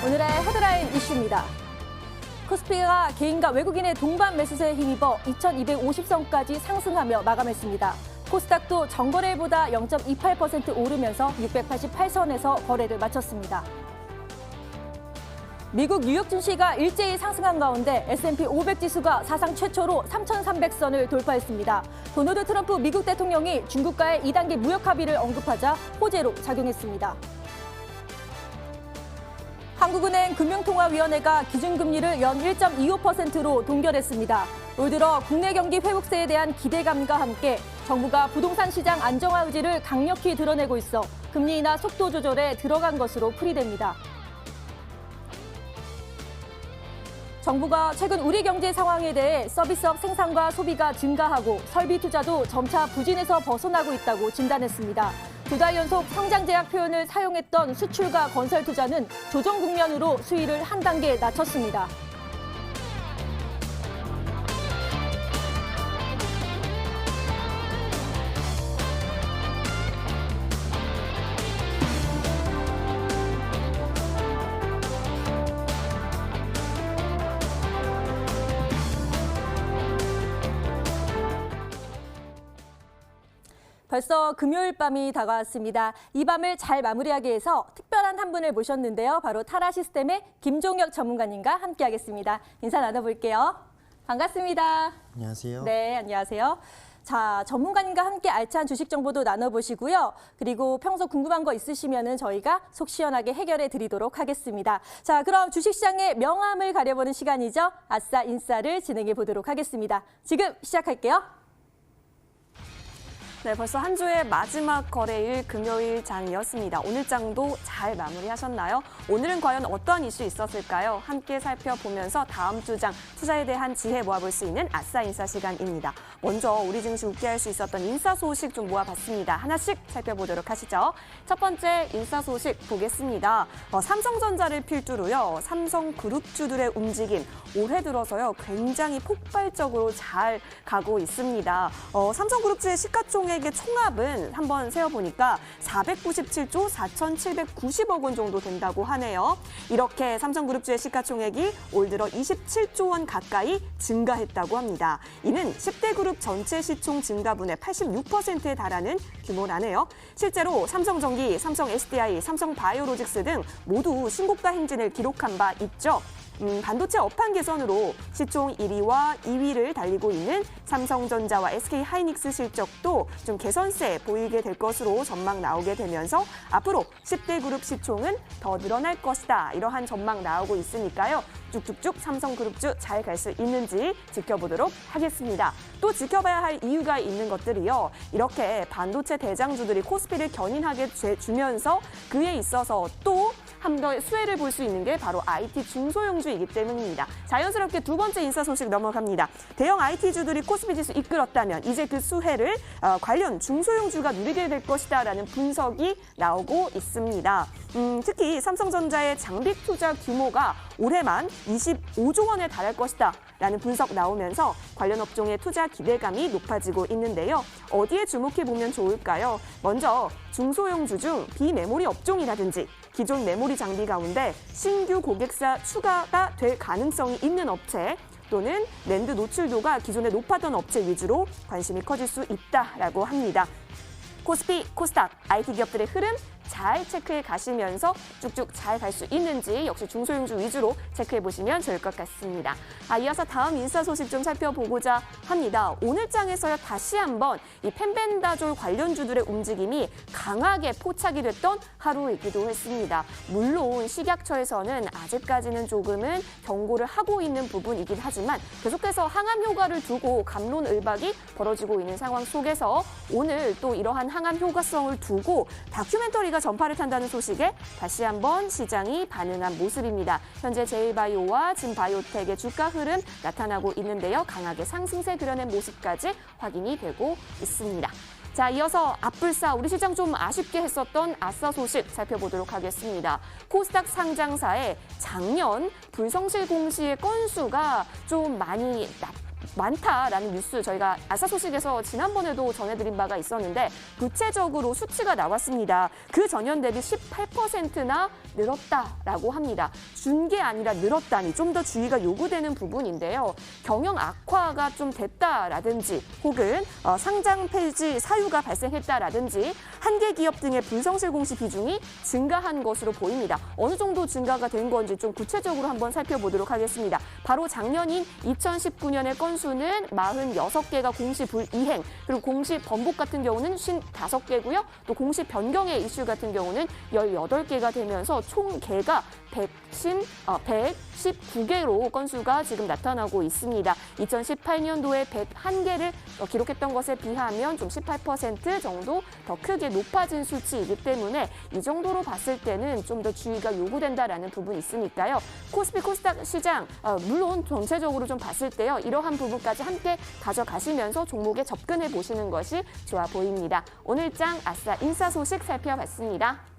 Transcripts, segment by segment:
오늘의 헤드라인 이슈입니다. 코스피가 개인과 외국인의 동반 매수세에 힘입어 2250선까지 상승하며 마감했습니다. 코스닥도 전거래일보다 0.28% 오르면서 688선에서 거래를 마쳤습니다. 미국 뉴욕 증시가 일제히 상승한 가운데 S&P 500 지수가 사상 최초로 3,300선을 돌파했습니다. 도널드 트럼프 미국 대통령이 중국과의 2단계 무역 합의를 언급하자 호재로 작용했습니다. 한국은행 금융통화위원회가 기준금리를 연 1.25%로 동결했습니다. 올 들어 국내 경기 회복세에 대한 기대감과 함께 정부가 부동산 시장 안정화 의지를 강력히 드러내고 있어 금리 인하 속도 조절에 들어간 것으로 풀이됩니다. 정부가 최근 우리 경제 상황에 대해 서비스업 생산과 소비가 증가하고 설비 투자도 점차 부진에서 벗어나고 있다고 진단했습니다. 2달 연속 성장 제약 표현을 사용했던 수출과 건설 투자는 조정 국면으로 수위를 한 단계 낮췄습니다. 벌써 금요일 밤이 다가왔습니다. 이 밤을 잘 마무리하기 위해서 특별한 한 분을 모셨는데요. 바로 타라 시스템의 김종혁 전문가님과 함께하겠습니다. 인사 나눠볼게요. 반갑습니다. 안녕하세요. 네, 안녕하세요. 자, 전문가님과 함께 알찬 주식 정보도 나눠보시고요. 그리고 평소 궁금한 거 있으시면은 저희가 속 시원하게 해결해 드리도록 하겠습니다. 자, 그럼 주식시장의 명암을 가려보는 시간이죠. 아싸 인싸를 진행해 보도록 하겠습니다. 지금 시작할게요. 네, 벌써 한 주의 마지막 거래일 금요일 장이었습니다. 오늘 장도 잘 마무리하셨나요? 오늘은 과연 어떠한 이슈 있었을까요? 함께 살펴보면서 다음 주 장 투자에 대한 지혜 모아볼 수 있는 아싸 인싸 시간입니다. 먼저 우리 증시 웃게 할 수 있었던 인싸 소식 좀 모아봤습니다. 하나씩 살펴보도록 하시죠. 첫 번째 인싸 소식 보겠습니다. 삼성전자를 필두로요. 삼성그룹주들의 움직임 올해 들어서요. 굉장히 폭발적으로 잘 가고 있습니다. 삼성그룹주의 시가총액 의 총합은 한번 세어보니까 497조 4,790억 원 정도 된다고 하네요. 이렇게 삼성그룹주의 시가총액이 올 들어 27조 원 가까이 증가했다고 합니다. 이는 10대 그룹 전체 시총 증가분의 86%에 달하는 규모라네요. 실제로 삼성전기, 삼성 SDI, 삼성바이오로직스 등 모두 신고가 행진을 기록한 바 있죠. 반도체 업황 개선으로 시총 1위와 2위를 달리고 있는 삼성전자와 SK하이닉스 실적도 좀 개선세 보이게 될 것으로 전망 나오게 되면서 앞으로 10대 그룹 시총은 더 늘어날 것이다. 이러한 전망 나오고 있으니까요. 쭉쭉쭉 삼성그룹주 잘 갈 수 있는지 지켜보도록 하겠습니다. 또 지켜봐야 할 이유가 있는 것들이요. 이렇게 반도체 대장주들이 코스피를 견인하게 주면서 그에 있어서 또 한 번 수혜를 볼 수 있는 게 바로 IT 중소형주이기 때문입니다. 자연스럽게 두 번째 인사 소식 넘어갑니다. 대형 IT주들이 코스피 지수 이끌었다면 이제 그 수혜를 관련 중소형주가 누리게 될 것이다라는 분석이 나오고 있습니다. 특히 삼성전자의 장비 투자 규모가 올해만 25조 원에 달할 것이다. 라는 분석 나오면서 관련 업종의 투자 기대감이 높아지고 있는데요. 어디에 주목해보면 좋을까요? 먼저 중소형주 중 비메모리 업종이라든지 기존 메모리 장비 가운데 신규 고객사 추가가 될 가능성이 있는 업체 또는 낸드 노출도가 기존에 높았던 업체 위주로 관심이 커질 수 있다라고 합니다. 코스피, 코스닥, IT 기업들의 흐름 잘 체크해 가시면서 쭉쭉 잘 갈 수 있는지 역시 중소형주 위주로 체크해 보시면 좋을 것 같습니다. 이어서 다음 인사 소식 좀 살펴보고자 합니다. 오늘 장에서요 다시 한번 이 펜벤다졸 관련주들의 움직임이 강하게 포착이 됐던 하루이기도 했습니다. 물론 식약처에서는 아직까지는 조금은 경고를 하고 있는 부분이긴 하지만 계속해서 항암 효과를 두고 갑론을박이 벌어지고 있는 상황 속에서 오늘 또 이러한 항암 효과성을 두고 다큐멘터리가 전파를 탄다는 소식에 다시 한번 시장이 반응한 모습입니다. 현재 제일바이오와 진바이오텍의 주가 흐름 나타나고 있는데요. 강하게 상승세 그려낸 모습까지 확인이 되고 있습니다. 자, 이어서 앞불사 우리 시장 좀 아쉽게 했었던 아싸 소식 살펴보도록 하겠습니다. 코스닥 상장사의 작년 불성실 공시의 건수가 좀 많이 많다라는 뉴스 저희가 아싸 소식에서 지난번에도 전해드린 바가 있었는데 구체적으로 수치가 나왔습니다. 그 전년 대비 18%나 늘었다라고 합니다. 준 게 아니라 늘었다니 좀 더 주의가 요구되는 부분인데요. 경영 악화가 좀 됐다라든지 혹은 상장 폐지 사유가 발생했다라든지 한계 기업 등의 불성실 공시 비중이 증가한 것으로 보입니다. 어느 정도 증가가 된 건지 좀 구체적으로 한번 살펴보도록 하겠습니다. 바로 작년인 2019년의 건수는 46개가 공시 불이행, 그리고 공시 번복 같은 경우는 55개고요. 또 공시 변경의 이슈 같은 경우는 18개가 되면서 총 개가 119개로 건수가 지금 나타나고 있습니다. 2018년도에 101개를 기록했던 것에 비하면 좀 18% 정도 더 크게 높아진 수치이기 때문에 이 정도로 봤을 때는 좀 더 주의가 요구된다라는 부분이 있으니까요. 코스피 코스닥 시장 물론 전체적으로 좀 봤을 때요. 이러한 부분까지 함께 가져가시면서 종목에 접근해 보시는 것이 좋아 보입니다. 오늘장 아싸 인사 소식 살펴봤습니다.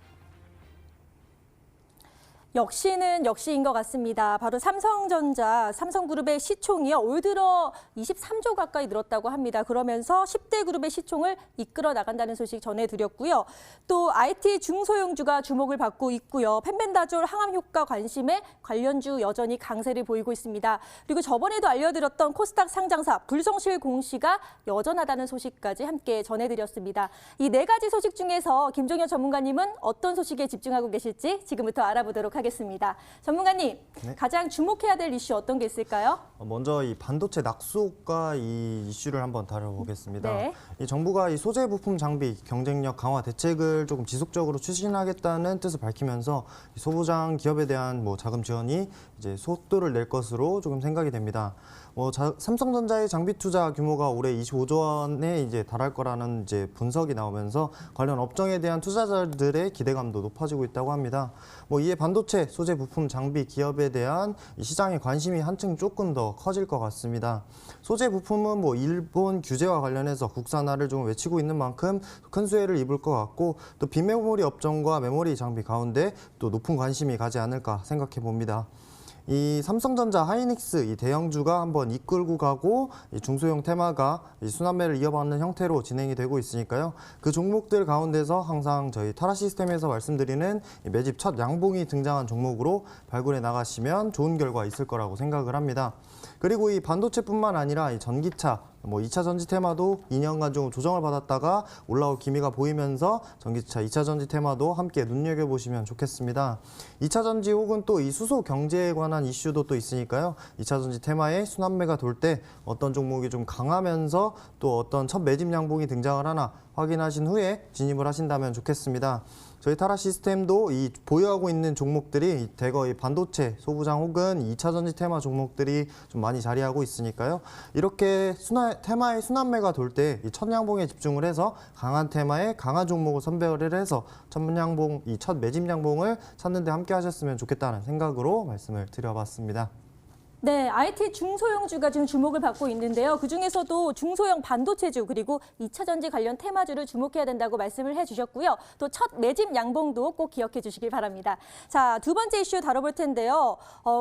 역시는 역시인 것 같습니다. 바로 삼성전자, 삼성그룹의 시총이요. 올 들어 23조 가까이 늘었다고 합니다. 그러면서 10대 그룹의 시총을 이끌어 나간다는 소식 전해드렸고요. 또 IT 중소형주가 주목을 받고 있고요. 펜벤다졸 항암 효과 관심에 관련주 여전히 강세를 보이고 있습니다. 그리고 저번에도 알려드렸던 코스닥 상장사 불성실 공시가 여전하다는 소식까지 함께 전해드렸습니다. 이 네 가지 소식 중에서 김종현 전문가님은 어떤 소식에 집중하고 계실지 지금부터 알아보도록 하겠습니다. 전문가님, 네. 가장 주목해야 될 이슈 어떤 게 있을까요? 먼저 이 반도체 낙수효과 이 이슈를 한번 다뤄보겠습니다. 네. 이 정부가 이 소재 부품 장비 경쟁력 강화 대책을 조금 지속적으로 추진하겠다는 뜻을 밝히면서 소부장 기업에 대한 자금 지원이 이제 속도를 낼 것으로 조금 생각이 됩니다. 삼성전자의 장비 투자 규모가 올해 25조 원에 이제 달할 거라는 이제 분석이 나오면서 관련 업종에 대한 투자자들의 기대감도 높아지고 있다고 합니다. 이에 반도체, 소재 부품 장비 기업에 대한 이 시장의 관심이 한층 조금 더 커질 것 같습니다. 소재 부품은 일본 규제와 관련해서 국산화를 좀 외치고 있는 만큼 큰 수혜를 입을 것 같고 또 비메모리 업종과 메모리 장비 가운데 또 높은 관심이 가지 않을까 생각해 봅니다. 이 삼성전자, 하이닉스 이 대형주가 한번 이끌고 가고 이 중소형 테마가 이 순환매를 이어받는 형태로 진행이 되고 있으니까요. 그 종목들 가운데서 항상 저희 타라 시스템에서 말씀드리는 이 매집 첫 양봉이 등장한 종목으로 발굴해 나가시면 좋은 결과 있을 거라고 생각을 합니다. 그리고 이 반도체뿐만 아니라 이 전기차, 2차 전지 테마도 2년간 좀 조정을 받았다가 올라올 기미가 보이면서 전기차 2차 전지 테마도 함께 눈여겨보시면 좋겠습니다. 2차 전지 혹은 또 이 수소 경제에 관한 이슈도 또 있으니까요. 2차 전지 테마에 순환매가 돌 때 어떤 종목이 좀 강하면서 또 어떤 첫 매집 양봉이 등장을 하나 확인하신 후에 진입을 하신다면 좋겠습니다. 저희 타라 시스템도 이 보유하고 있는 종목들이 대거 이 반도체, 소부장 혹은 2차 전지 테마 종목들이 좀 많이 자리하고 있으니까요. 이렇게 테마의 순환매가 돌 때 이 첫 양봉에 집중을 해서 강한 테마에 강한 종목을 선별을 해서 이 첫 매집 양봉을 찾는 데 함께 하셨으면 좋겠다는 생각으로 말씀을 드려봤습니다. 네, IT 중소형주가 지금 주목을 받고 있는데요. 그중에서도 중소형 반도체주 그리고 2차 전지 관련 테마주를 주목해야 된다고 말씀을 해주셨고요. 또 첫 매집 양봉도 꼭 기억해 주시길 바랍니다. 자, 두 번째 이슈 다뤄볼 텐데요.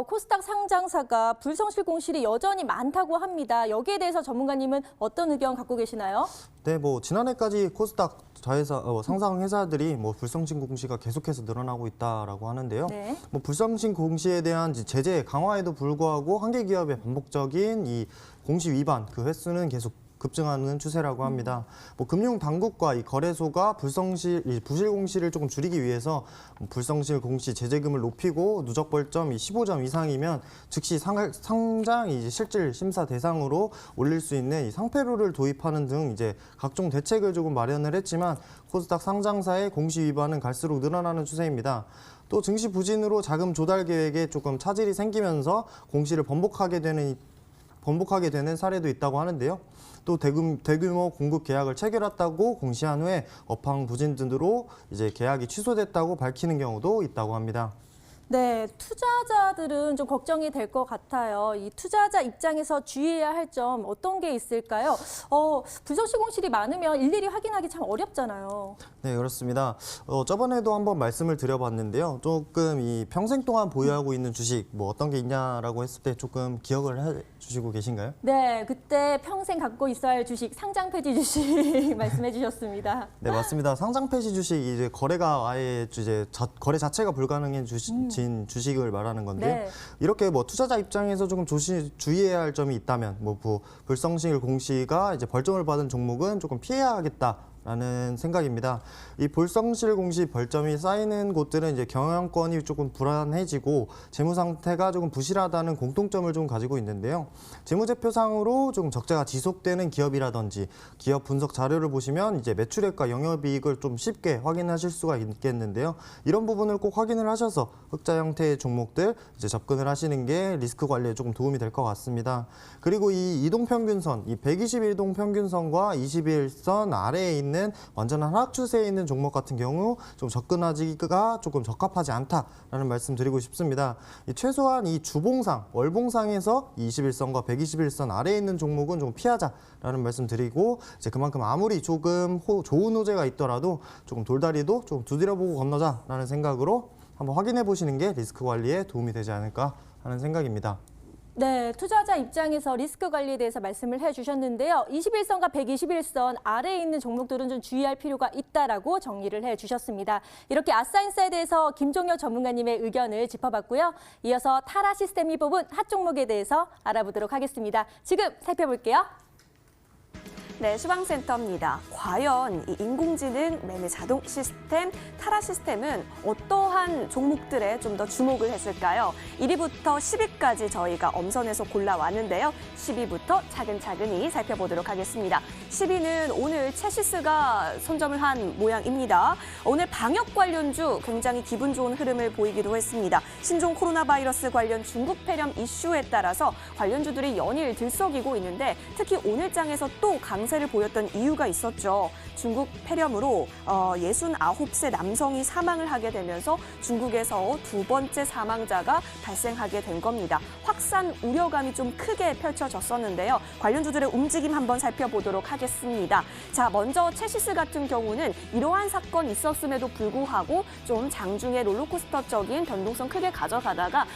코스닥 상장사가 불성실 공실이 여전히 많다고 합니다. 여기에 대해서 전문가님은 어떤 의견 갖고 계시나요? 네, 지난해까지 코스닥 자회사 상장 회사들이 불성실 공시가 계속해서 늘어나고 있다라고 하는데요. 네. 불성실 공시에 대한 제재 강화에도 불구하고 한계 기업의 반복적인 이 공시 위반 그 횟수는 계속 급증하는 추세라고 합니다. 금융 당국과 이 거래소가 부실 공시를 조금 줄이기 위해서 불성실 공시 제재금을 높이고 누적 벌점 15점 이상이면 즉시 상장 실질 심사 대상으로 올릴 수 있는 이 상패룰을 도입하는 등 이제 각종 대책을 조금 마련을 했지만 코스닥 상장사의 공시 위반은 갈수록 늘어나는 추세입니다. 또 증시 부진으로 자금 조달 계획에 조금 차질이 생기면서 공시를 번복하게 되는 사례도 있다고 하는데요. 또 대규모 공급 계약을 체결했다고 공시한 후에 업황 부진 등으로 이제 계약이 취소됐다고 밝히는 경우도 있다고 합니다. 네, 투자자들은 좀 걱정이 될 것 같아요. 이 투자자 입장에서 주의해야 할 점 어떤 게 있을까요? 불성시공실이 많으면 일일이 확인하기 참 어렵잖아요. 네, 그렇습니다. 저번에도 한번 말씀을 드려봤는데요. 조금 이 평생 동안 보유하고 있는 주식 뭐 어떤 게 있냐라고 했을 때 조금 기억을 해주시고 계신가요? 네, 그때 평생 갖고 있어야 할 주식, 상장 폐지 주식 말씀해 주셨습니다. 네, 맞습니다. 상장 폐지 주식 이제 거래가 아예 이제 거래 자체가 불가능한 주식을 말하는 건데요. 네. 이렇게 뭐 투자자 입장에서 조금 주의해야 할 점이 있다면 뭐 불성실 공시가 이제 벌점을 받은 종목은 조금 피해야겠다라는 생각입니다. 이 불성실 공시 벌점이 쌓이는 곳들은 이제 경영권이 조금 불안해지고 재무 상태가 조금 부실하다는 공통점을 좀 가지고 있는데요. 재무제표상으로 조금 적자가 지속되는 기업이라든지 기업 분석 자료를 보시면 이제 매출액과 영업이익을 좀 쉽게 확인하실 수가 있겠는데요. 이런 부분을 꼭 확인을 하셔서 흑자 형태의 종목들 이제 접근을 하시는 게 리스크 관리에 조금 도움이 될 것 같습니다. 그리고 이 이동평균선, 이 121동 평균선과 21선 아래에 있는 완전한 하락 추세에 있는 종목 같은 경우 좀 접근하기가 조금 적합하지 않다라는 말씀 드리고 싶습니다. 최소한 이 주봉상, 월봉상에서 21선과 121선 아래에 있는 종목은 좀 피하자라는 말씀 드리고 이제 그만큼 아무리 조금 좋은 호재가 있더라도 조금 돌다리도 좀 두드려보고 건너자라는 생각으로 한번 확인해 보시는 게 리스크 관리에 도움이 되지 않을까 하는 생각입니다. 네, 투자자 입장에서 리스크 관리에 대해서 말씀을 해주셨는데요. 21선과 121선 아래에 있는 종목들은 좀 주의할 필요가 있다라고 정리를 해주셨습니다. 이렇게 아싸인사에 대해서 김종혁 전문가님의 의견을 짚어봤고요. 이어서 타라 시스템이 뽑은 핫 종목에 대해서 알아보도록 하겠습니다. 지금 살펴볼게요. 네, 수방센터입니다. 과연 이 인공지능 매매 자동 시스템 타라 시스템은 어떠한 종목들에 좀 더 주목을 했을까요? 1위부터 10위까지 저희가 엄선해서 골라왔는데요. 10위부터 차근차근히 살펴보도록 하겠습니다. 10위는 오늘 체시스가 선점을 한 모양입니다. 오늘 방역 관련주 굉장히 기분 좋은 흐름을 보이기도 했습니다. 신종 코로나 바이러스 관련 중국 폐렴 이슈에 따라서 관련주들이 연일 들썩이고 있는데 특히 오늘 장에서 또 강세를 보였던 이유가 있었죠. 중국 폐렴으로 69세 남성이 사망을 하게 되면서 중국에서 두 번째 사망자가 발생하게 된 겁니다. 확산 우려감이 좀 크게 펼쳐졌었는데요. 관련주들의 움직임 한번 살펴보도록 하겠습니다. 자, 먼저 체시스 같은 경우는 이러한 사건이 있었음에도 불구하고 좀 장중에 롤러코스터적인 변동성 크게 가져가다가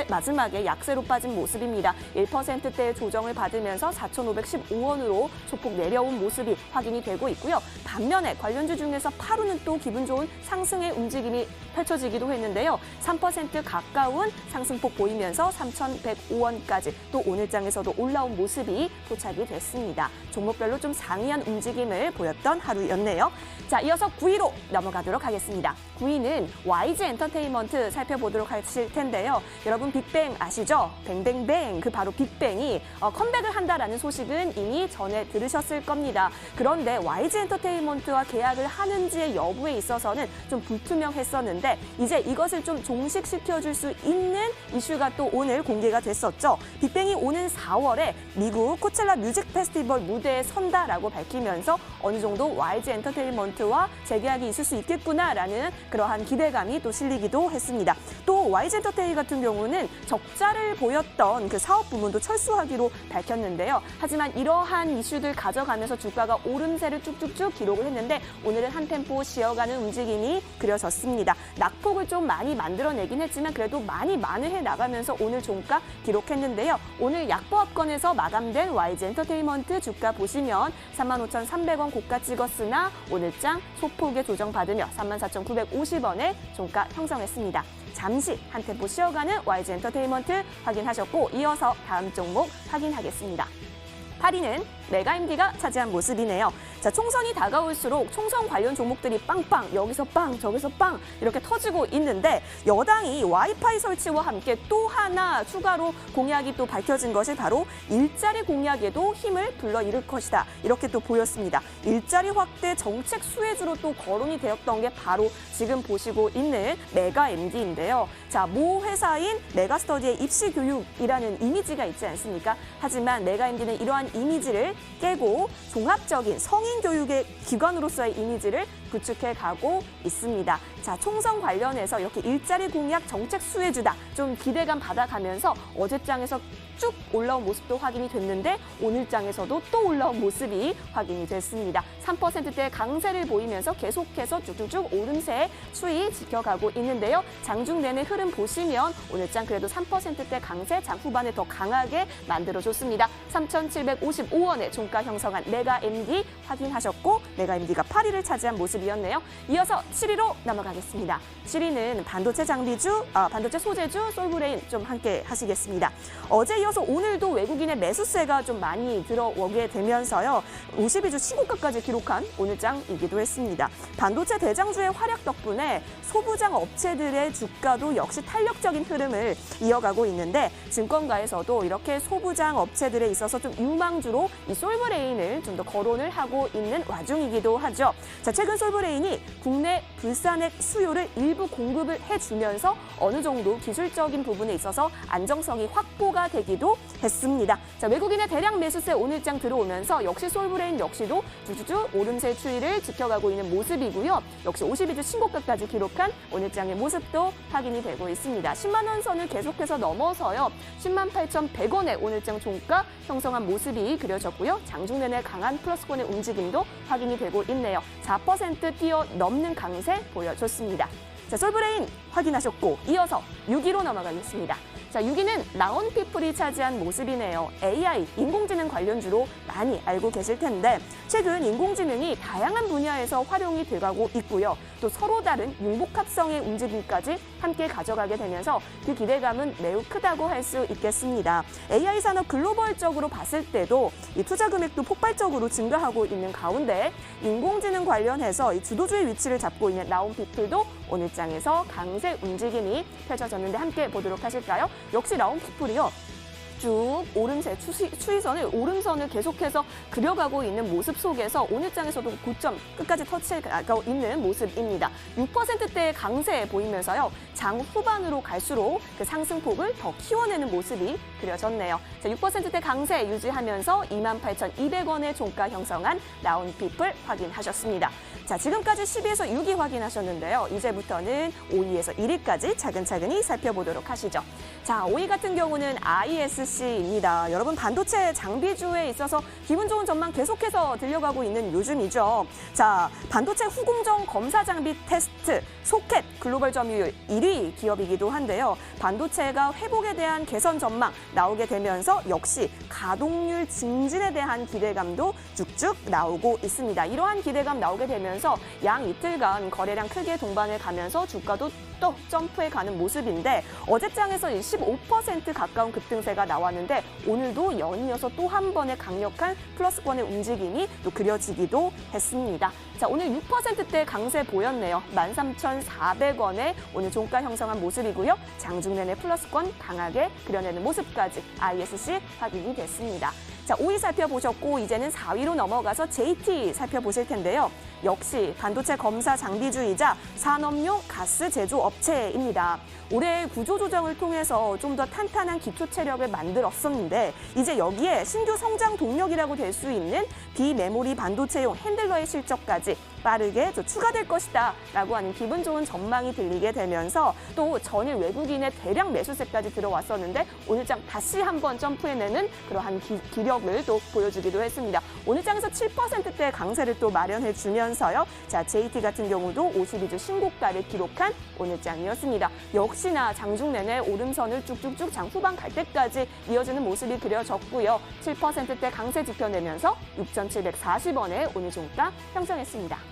마지막에 약세로 빠진 모습입니다. 1%대의 조정을 받으면서 4,515원으로 소폭 내려온 모습이 확인이 되고 있고요. 반면에 관련주 중에서 파루는 또 기분 좋은 상승의 움직임이 펼쳐지기도 했는데요. 3% 가까운 상승폭 보이면서 3,105원까지 또 오늘장에서도 올라온 모습이 포착이 됐습니다. 종목별로 좀 상이한 움직임을 보였던 하루였네요. 자, 이어서 9위로 넘어가도록 하겠습니다. 9위는 YG 엔터테인먼트 살펴보도록 하실 텐데요. 여러분 빅뱅 아시죠? 뱅뱅뱅, 그 바로 빅뱅이 컴백을 한다라는 소식은 이미 전에 들으셨을 겁니다. 그런데 YG 엔터테인먼트와 계약을 하는지의 여부에 있어서는 좀 불투명했었는데 이제 이것을 좀 종식시켜줄 수 있는 이슈가 또 오늘 공개가 됐었죠. 빅뱅이 오는 4월에 미국 코첼라 뮤직 페스티벌 무대에 선다라고 밝히면서 어느 정도 YG 엔터테인먼트와 재계약이 있을 수 있겠구나라는 그러한 기대감이 또 실리기도 했습니다. 또 YG 엔터테인 같은 경우는 적자를 보였던 그 사업 부문도 철수하기로 밝혔는데요. 하지만 이러한 이슈들 가져가면서 주가가 오름세를 쭉쭉쭉 기록을 했는데 오늘은 한 템포 쉬어가는 움직임이 그려졌습니다. 낙폭을 좀 많이 만들어내긴 했지만 그래도 많이 만회해 나가면서 오늘 종가 기록했는데요. 오늘 약보합권에서 마감된 YG 엔터테인먼트 주가 보시면 35,300원 고가 찍었으나 오늘장 소폭의 조정받으며 34,950원에 종가 형성했습니다. 잠시 한 템포 쉬어가는 YG 엔터테인먼트 확인하셨고 이어서 다음 종목 확인하겠습니다. 8위는 메가임디가 차지한 모습이네요. 자, 총선이 다가올수록 총선 관련 종목들이 빵빵, 여기서 빵, 저기서 빵 이렇게 터지고 있는데 여당이 와이파이 설치와 함께 또 하나 추가로 공약이 또 밝혀진 것이 바로 일자리 공약에도 힘을 불러일으킬 것이다. 이렇게 또 보였습니다. 일자리 확대 정책 수혜주로 또 거론이 되었던 게 바로 지금 보시고 있는 메가임디인데요. 자, 모 회사인 메가스터디의 입시 교육이라는 이미지가 있지 않습니까? 하지만 메가임디는 이러한 이미지를 깨고 종합적인 성인 교육의 기관으로서의 이미지를 구축해 가고 있습니다. 자, 총선 관련해서 이렇게 일자리 공약 정책 수혜주다. 좀 기대감 받아가면서 어제장에서 쭉 올라온 모습도 확인이 됐는데 오늘장에서도 또 올라온 모습이 확인이 됐습니다. 3%대 강세를 보이면서 계속해서 쭉쭉쭉 오름세 추이 지켜가고 있는데요. 장중 내내 흐름 보시면 오늘장 그래도 3%대 강세 장 후반에 더 강하게 만들어줬습니다. 3,755원에 종가 형성한 메가 MD 확인하셨고 메가 MD가 8위를 차지한 모습이었네요. 이어서 7위로 넘어가겠습니다. 7위는 반도체 반도체 소재주 솔브레인 좀 함께 하시겠습니다. 어제 이어서 오늘도 외국인의 매수세가 좀 많이 들어오게 되면서요. 52주 신고가까지 기록한 오늘장이기도 했습니다. 반도체 대장주의 활약 덕분에 소부장 업체들의 주가도 역시 탄력적인 흐름을 이어가고 있는데 증권가에서도 이렇게 소부장 업체들에 있어서 좀 유망주로 이 솔브레인을 좀 더 거론을 하고 있는 와중이기도 하죠. 자, 최근 솔브레인이 국내 불산액 수요를 일부 공급을 해주면서 어느 정도 기술적인 부분에 있어서 안정성이 확보가 되기도 했습니다. 자, 외국인의 대량 매수세 오늘장 들어오면서 역시 솔브레인 역시도 쭉쭉쭉 오름세 추이를 지켜가고 있는 모습이고요. 역시 52주 신고가까지 기록한 오늘장의 모습도 확인이 되고 있습니다. 10만 원 선을 계속해서 넘어서요. 10만 8,100원에 오늘장 종가 형성한 모습이 그려졌고요. 장중 내내 강한 플러스권의 움직임도 확인이 되고 있네요. 4% 뛰어넘는 강세 보여줬습니다. 자, 솔브레인 확인하셨고 이어서 6위로 넘어가겠습니다. 자, 6위는 라온피플이 차지한 모습이네요. AI, 인공지능 관련주로 많이 알고 계실 텐데 최근 인공지능이 다양한 분야에서 활용이 돼가고 있고요. 또 서로 다른 융복합성의 움직임까지 함께 가져가게 되면서 그 기대감은 매우 크다고 할 수 있겠습니다. AI 산업 글로벌적으로 봤을 때도 이 투자 금액도 폭발적으로 증가하고 있는 가운데 인공지능 관련해서 이 주도주의 위치를 잡고 있는 라온피플도 오늘장에서 강세 움직임이 펼쳐졌는데 함께 보도록 하실까요? 역시 라온피플이요. 쭉 오름세 오름선을 계속해서 그려가고 있는 모습 속에서 오늘장에서도 고점 끝까지 터치하고 있는 모습입니다. 6%대의 강세 보이면서요. 장 후반으로 갈수록 그 상승폭을 더 키워내는 모습이 그려졌네요. 자, 6%대 강세 유지하면서 28,200원의 종가 형성한 라온피플 확인하셨습니다. 자, 지금까지 10위에서 6위 확인하셨는데요. 이제부터는 5위에서 1위까지 차근차근히 살펴보도록 하시죠. 자, 5위 같은 경우는 ISC입니다. 여러분 반도체 장비주에 있어서 기분 좋은 전망 계속해서 들려가고 있는 요즘이죠. 자, 반도체 후공정 검사 장비 테스트 소켓 글로벌 점유율 1위 기업이기도 한데요. 반도체가 회복에 대한 개선 전망 나오게 되면서 역시 가동률 증진에 대한 기대감도 쭉쭉 나오고 있습니다. 이러한 기대감 나오게 되면서 양 이틀간 거래량 크게 동반을 가면서 주가도 또 점프해 가는 모습인데 어제장에서 15% 가까운 급등세가 나왔는데 오늘도 연이어서 또 한 번의 강력한 플러스권의 움직임이 또 그려지기도 했습니다. 자, 오늘 6%대 강세 보였네요. 13,400원에 오늘 종가 형성한 모습이고요. 장중 내내 플러스권 강하게 그려내는 모습까지 ISC 확인이 됐습니다. 자, 5위 살펴보셨고 이제는 4위로 넘어가서 JT 살펴보실 텐데요. 역시 반도체 검사 장비주이자 산업용 가스 제조업체입니다. 올해 구조조정을 통해서 좀 더 탄탄한 기초 체력을 만들었었는데 이제 여기에 신규 성장 동력이라고 될 수 있는 비메모리 반도체용 핸들러의 실적까지 빠르게 추가될 것이다 라고 하는 기분 좋은 전망이 들리게 되면서 또 전일 외국인의 대량 매수세까지 들어왔었는데 오늘장 다시 한번 점프해내는 그러한 기력을 또 보여주기도 했습니다. 오늘장에서 7%대 강세를 또 마련해주면서요. 자, JT 같은 경우도 52주 신고가를 기록한 오늘장이었습니다. 역시나 장중 내내 오름선을 쭉쭉쭉 장 후반 갈 때까지 이어지는 모습이 그려졌고요. 7%대 강세 지켜내면서 6,740원에 오늘 종가 형성했습니다.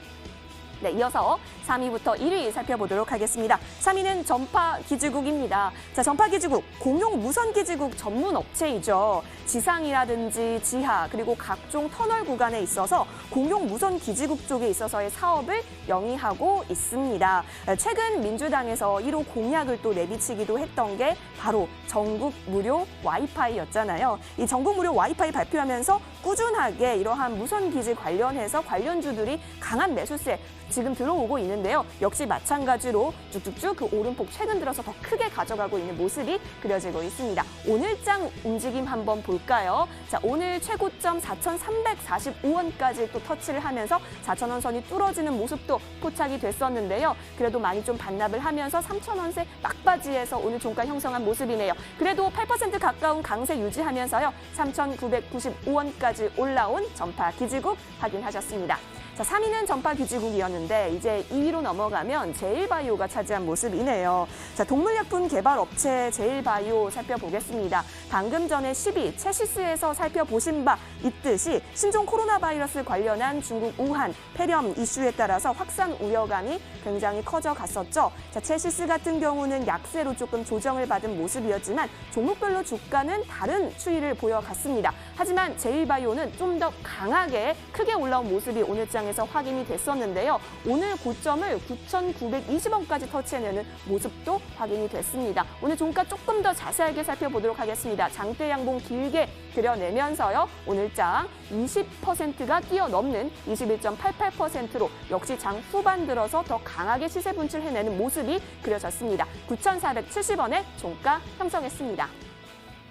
네, 이어서 3위부터 1위 살펴보도록 하겠습니다. 3위는 전파기지국입니다. 자, 전파기지국, 공용 무선기지국 전문 업체이죠. 지상이라든지 지하, 그리고 각종 터널 구간에 있어서 공용 무선기지국 쪽에 있어서의 사업을 영위하고 있습니다. 최근 민주당에서 1호 공약을 또 내비치기도 했던 게 바로 전국 무료 와이파이였잖아요. 이 전국 무료 와이파이 발표하면서 꾸준하게 이러한 무선기지 관련해서 관련주들이 강한 매수세 지금 들어오고 있는데요. 역시 마찬가지로 쭉쭉쭉 그 오름폭 최근 들어서 더 크게 가져가고 있는 모습이 그려지고 있습니다. 오늘장 움직임 한번 볼까요? 자, 오늘 최고점 4,345원까지 또 터치를 하면서 4,000원 선이 뚫어지는 모습도 포착이 됐었는데요. 그래도 많이 좀 반납을 하면서 3,000원대 막바지에서 오늘 종가 형성한 모습이네요. 그래도 8% 가까운 강세 유지하면서요. 3,995원까지 올라온 전파 기지국 확인하셨습니다. 자, 3위는 전파 기지국이었는데 이제 2위로 넘어가면 제일바이오가 차지한 모습이네요. 자, 동물약품 개발 업체 제일바이오 살펴보겠습니다. 방금 전에 10위 체시스에서 살펴보신 바 있듯이 신종 코로나 바이러스 관련한 중국 우한 폐렴 이슈에 따라서 확산 우려감이 굉장히 커져갔었죠. 자, 체시스 같은 경우는 약세로 조금 조정을 받은 모습이었지만 종목별로 주가는 다른 추이를 보여갔습니다. 하지만 제일바이오는 좀 더 강하게 크게 올라온 모습이 오늘장에서 확인이 됐었는데요. 오늘 고점을 9,920원까지 터치해내는 모습도 확인이 됐습니다. 오늘 종가 조금 더 자세하게 살펴보도록 하겠습니다. 장대 양봉 길게 그려내면서요. 오늘장 20%가 뛰어넘는 21.88%로 역시 장 후반 들어서 더 강하게 시세 분출해내는 모습이 그려졌습니다. 9,470원에 종가 형성했습니다.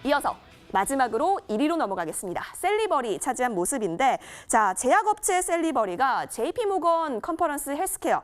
이어서 마지막으로 1위로 넘어가겠습니다. 셀리버리 차지한 모습인데, 자, 제약업체 셀리버리가 JP모건 컨퍼런스 헬스케어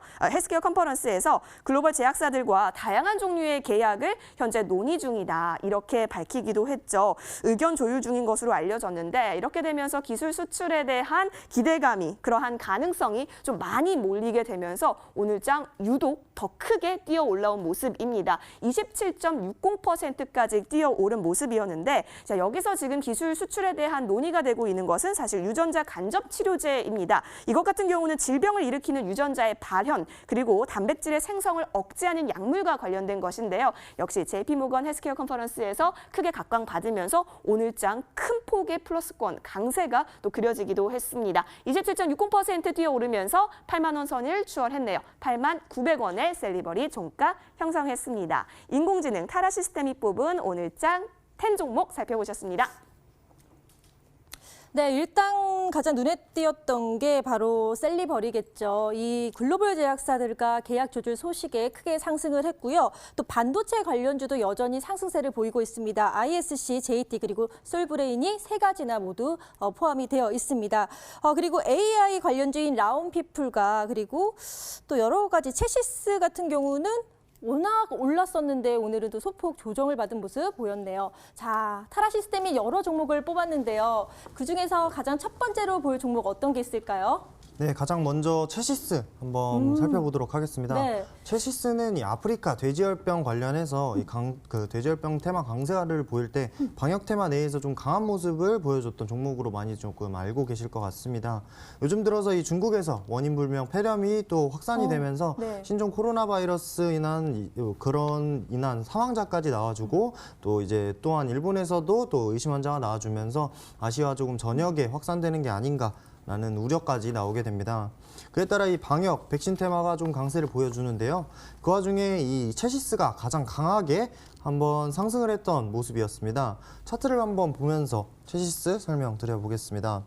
컨퍼런스에서 글로벌 제약사들과 다양한 종류의 계약을 현재 논의 중이다. 이렇게 밝히기도 했죠. 의견 조율 중인 것으로 알려졌는데 이렇게 되면서 기술 수출에 대한 기대감이 그러한 가능성이 좀 많이 몰리게 되면서 오늘장 유독 더 크게 뛰어 올라온 모습입니다. 27.60%까지 뛰어 오른 모습이었는데, 자, 여기서 지금 기술 수출에 대한 논의가 되고 있는 것은 사실 유전자 간접 치료제입니다. 이것 같은 경우는 질병을 일으키는 유전자의 발현 그리고 단백질의 생성을 억제하는 약물과 관련된 것인데요. 역시 JP모건 헬스케어 컨퍼런스에서 크게 각광받으면서 오늘장 큰 폭의 플러스권 강세가 또 그려지기도 했습니다. 27.60% 뛰어오르면서 8만 원 선을 추월했네요. 8만 900원에 셀리버리 종가 형성했습니다. 인공지능 타라 시스템이 뽑은 오늘장 10 종목 살펴보셨습니다. 네, 일단 가장 눈에 띄었던 게 바로 셀리버리겠죠. 이 글로벌 제약사들과 계약 조율 소식에 크게 상승을 했고요. 또 반도체 관련주도 여전히 상승세를 보이고 있습니다. ISC, JT 그리고 솔브레인이 세 가지나 모두 포함이 되어 있습니다. 그리고 AI 관련주인 라온피플과 그리고 또 여러 가지 체시스 같은 경우는 워낙 올랐었는데 오늘은 또 소폭 조정을 받은 모습 보였네요. 자, 타라 시스템이 여러 종목을 뽑았는데요. 그중에서 가장 첫 번째로 볼 종목 어떤 게 있을까요? 네, 가장 먼저 체시스 한번 살펴보도록 하겠습니다. 네. 체시스는 이 아프리카 돼지열병 관련해서 그 돼지열병 테마 강세를 보일 때 방역 테마 내에서 좀 강한 모습을 보여줬던 종목으로 많이 조금 알고 계실 것 같습니다. 요즘 들어서 이 중국에서 원인 불명 폐렴이 또 확산이 되면서 네. 신종 코로나 바이러스 인한 사망자까지 나와주고 또 이제 또한 일본에서도 또 의심 환자가 나와주면서 아시아 조금 전역에 확산되는 게 아닌가. 라는 우려까지 나오게 됩니다. 그에 따라 이 방역, 백신 테마가 좀 강세를 보여주는데요. 그 와중에 이 체시스가 가장 강하게 한번 상승을 했던 모습이었습니다. 차트를 한번 보면서 체시스 설명드려보겠습니다.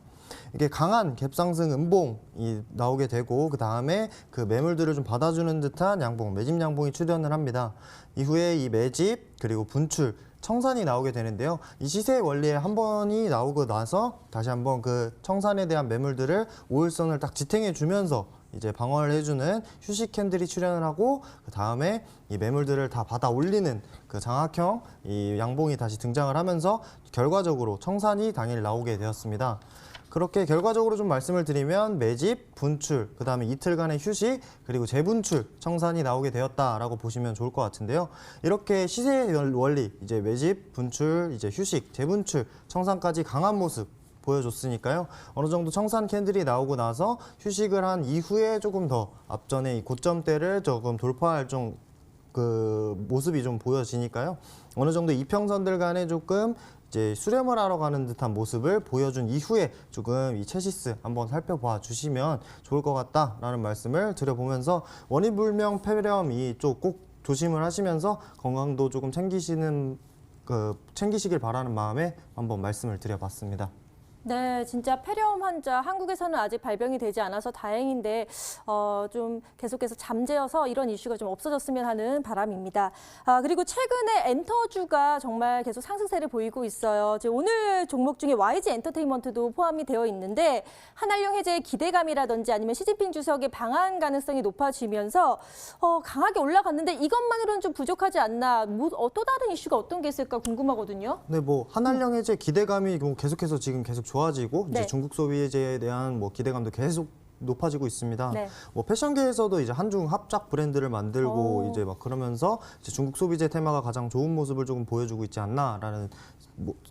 이게 강한 갭상승 음봉이 나오게 되고 그 다음에 그 매물들을 좀 받아주는 듯한 양봉, 매집 양봉이 출현을 합니다. 이후에 이 매집 그리고 분출, 청산이 나오게 되는데요. 이 시세 원리에 한 번이 나오고 나서 다시 한번 그 청산에 대한 매물들을 5일선을 딱 지탱해 주면서 이제 방어를 해주는 휴식 캔들이 출현을 하고 그 다음에 이 매물들을 다 받아 올리는 그 장악형 이 양봉이 다시 등장을 하면서 결과적으로 청산이 당일 나오게 되었습니다. 그렇게 결과적으로 좀 말씀을 드리면 매집, 분출, 그 다음에 이틀간의 휴식, 그리고 재분출, 청산이 나오게 되었다라고 보시면 좋을 것 같은데요. 이렇게 시세 원리, 이제 매집, 분출, 이제 휴식, 재분출, 청산까지 강한 모습 보여줬으니까요. 어느 정도 청산 캔들이 나오고 나서 휴식을 한 이후에 조금 더 앞전에 이 고점대를 조금 돌파할 그 모습이 좀 보여지니까요. 어느 정도 이평선들 간에 조금 이제 수렴을 하러 가는 듯한 모습을 보여준 이후에 조금 이 체시스 한번 살펴봐 주시면 좋을 것 같다라는 말씀을 드려보면서 원인 불명 폐렴 이쪽 꼭 조심을 하시면서 건강도 조금 챙기시길 바라는 마음에 한번 말씀을 드려봤습니다. 네, 진짜 폐렴 환자 한국에서는 아직 발병이 되지 않아서 다행인데 좀 계속해서 잠재워서 이런 이슈가 좀 없어졌으면 하는 바람입니다. 그리고 최근에 엔터주가 정말 계속 상승세를 보이고 있어요. 지금 오늘 종목 중에 YG 엔터테인먼트도 포함이 되어 있는데 한한령 해제의 기대감이라든지 아니면 시진핑 주석의 방한 가능성이 높아지면서 강하게 올라갔는데 이것만으로는 좀 부족하지 않나. 또 다른 이슈가 어떤 게 있을까 궁금하거든요. 네, 뭐 한한령 해제 기대감이 계속해서 지금 계속 좋아지고 네. 이제 중국 소비재에 대한 뭐 기대감도 계속 높아지고 있습니다. 네. 뭐 패션계에서도 이제 한중 합작 브랜드를 만들고 오. 이제 막 그러면서 이제 중국 소비재 테마가 가장 좋은 모습을 조금 보여주고 있지 않나라는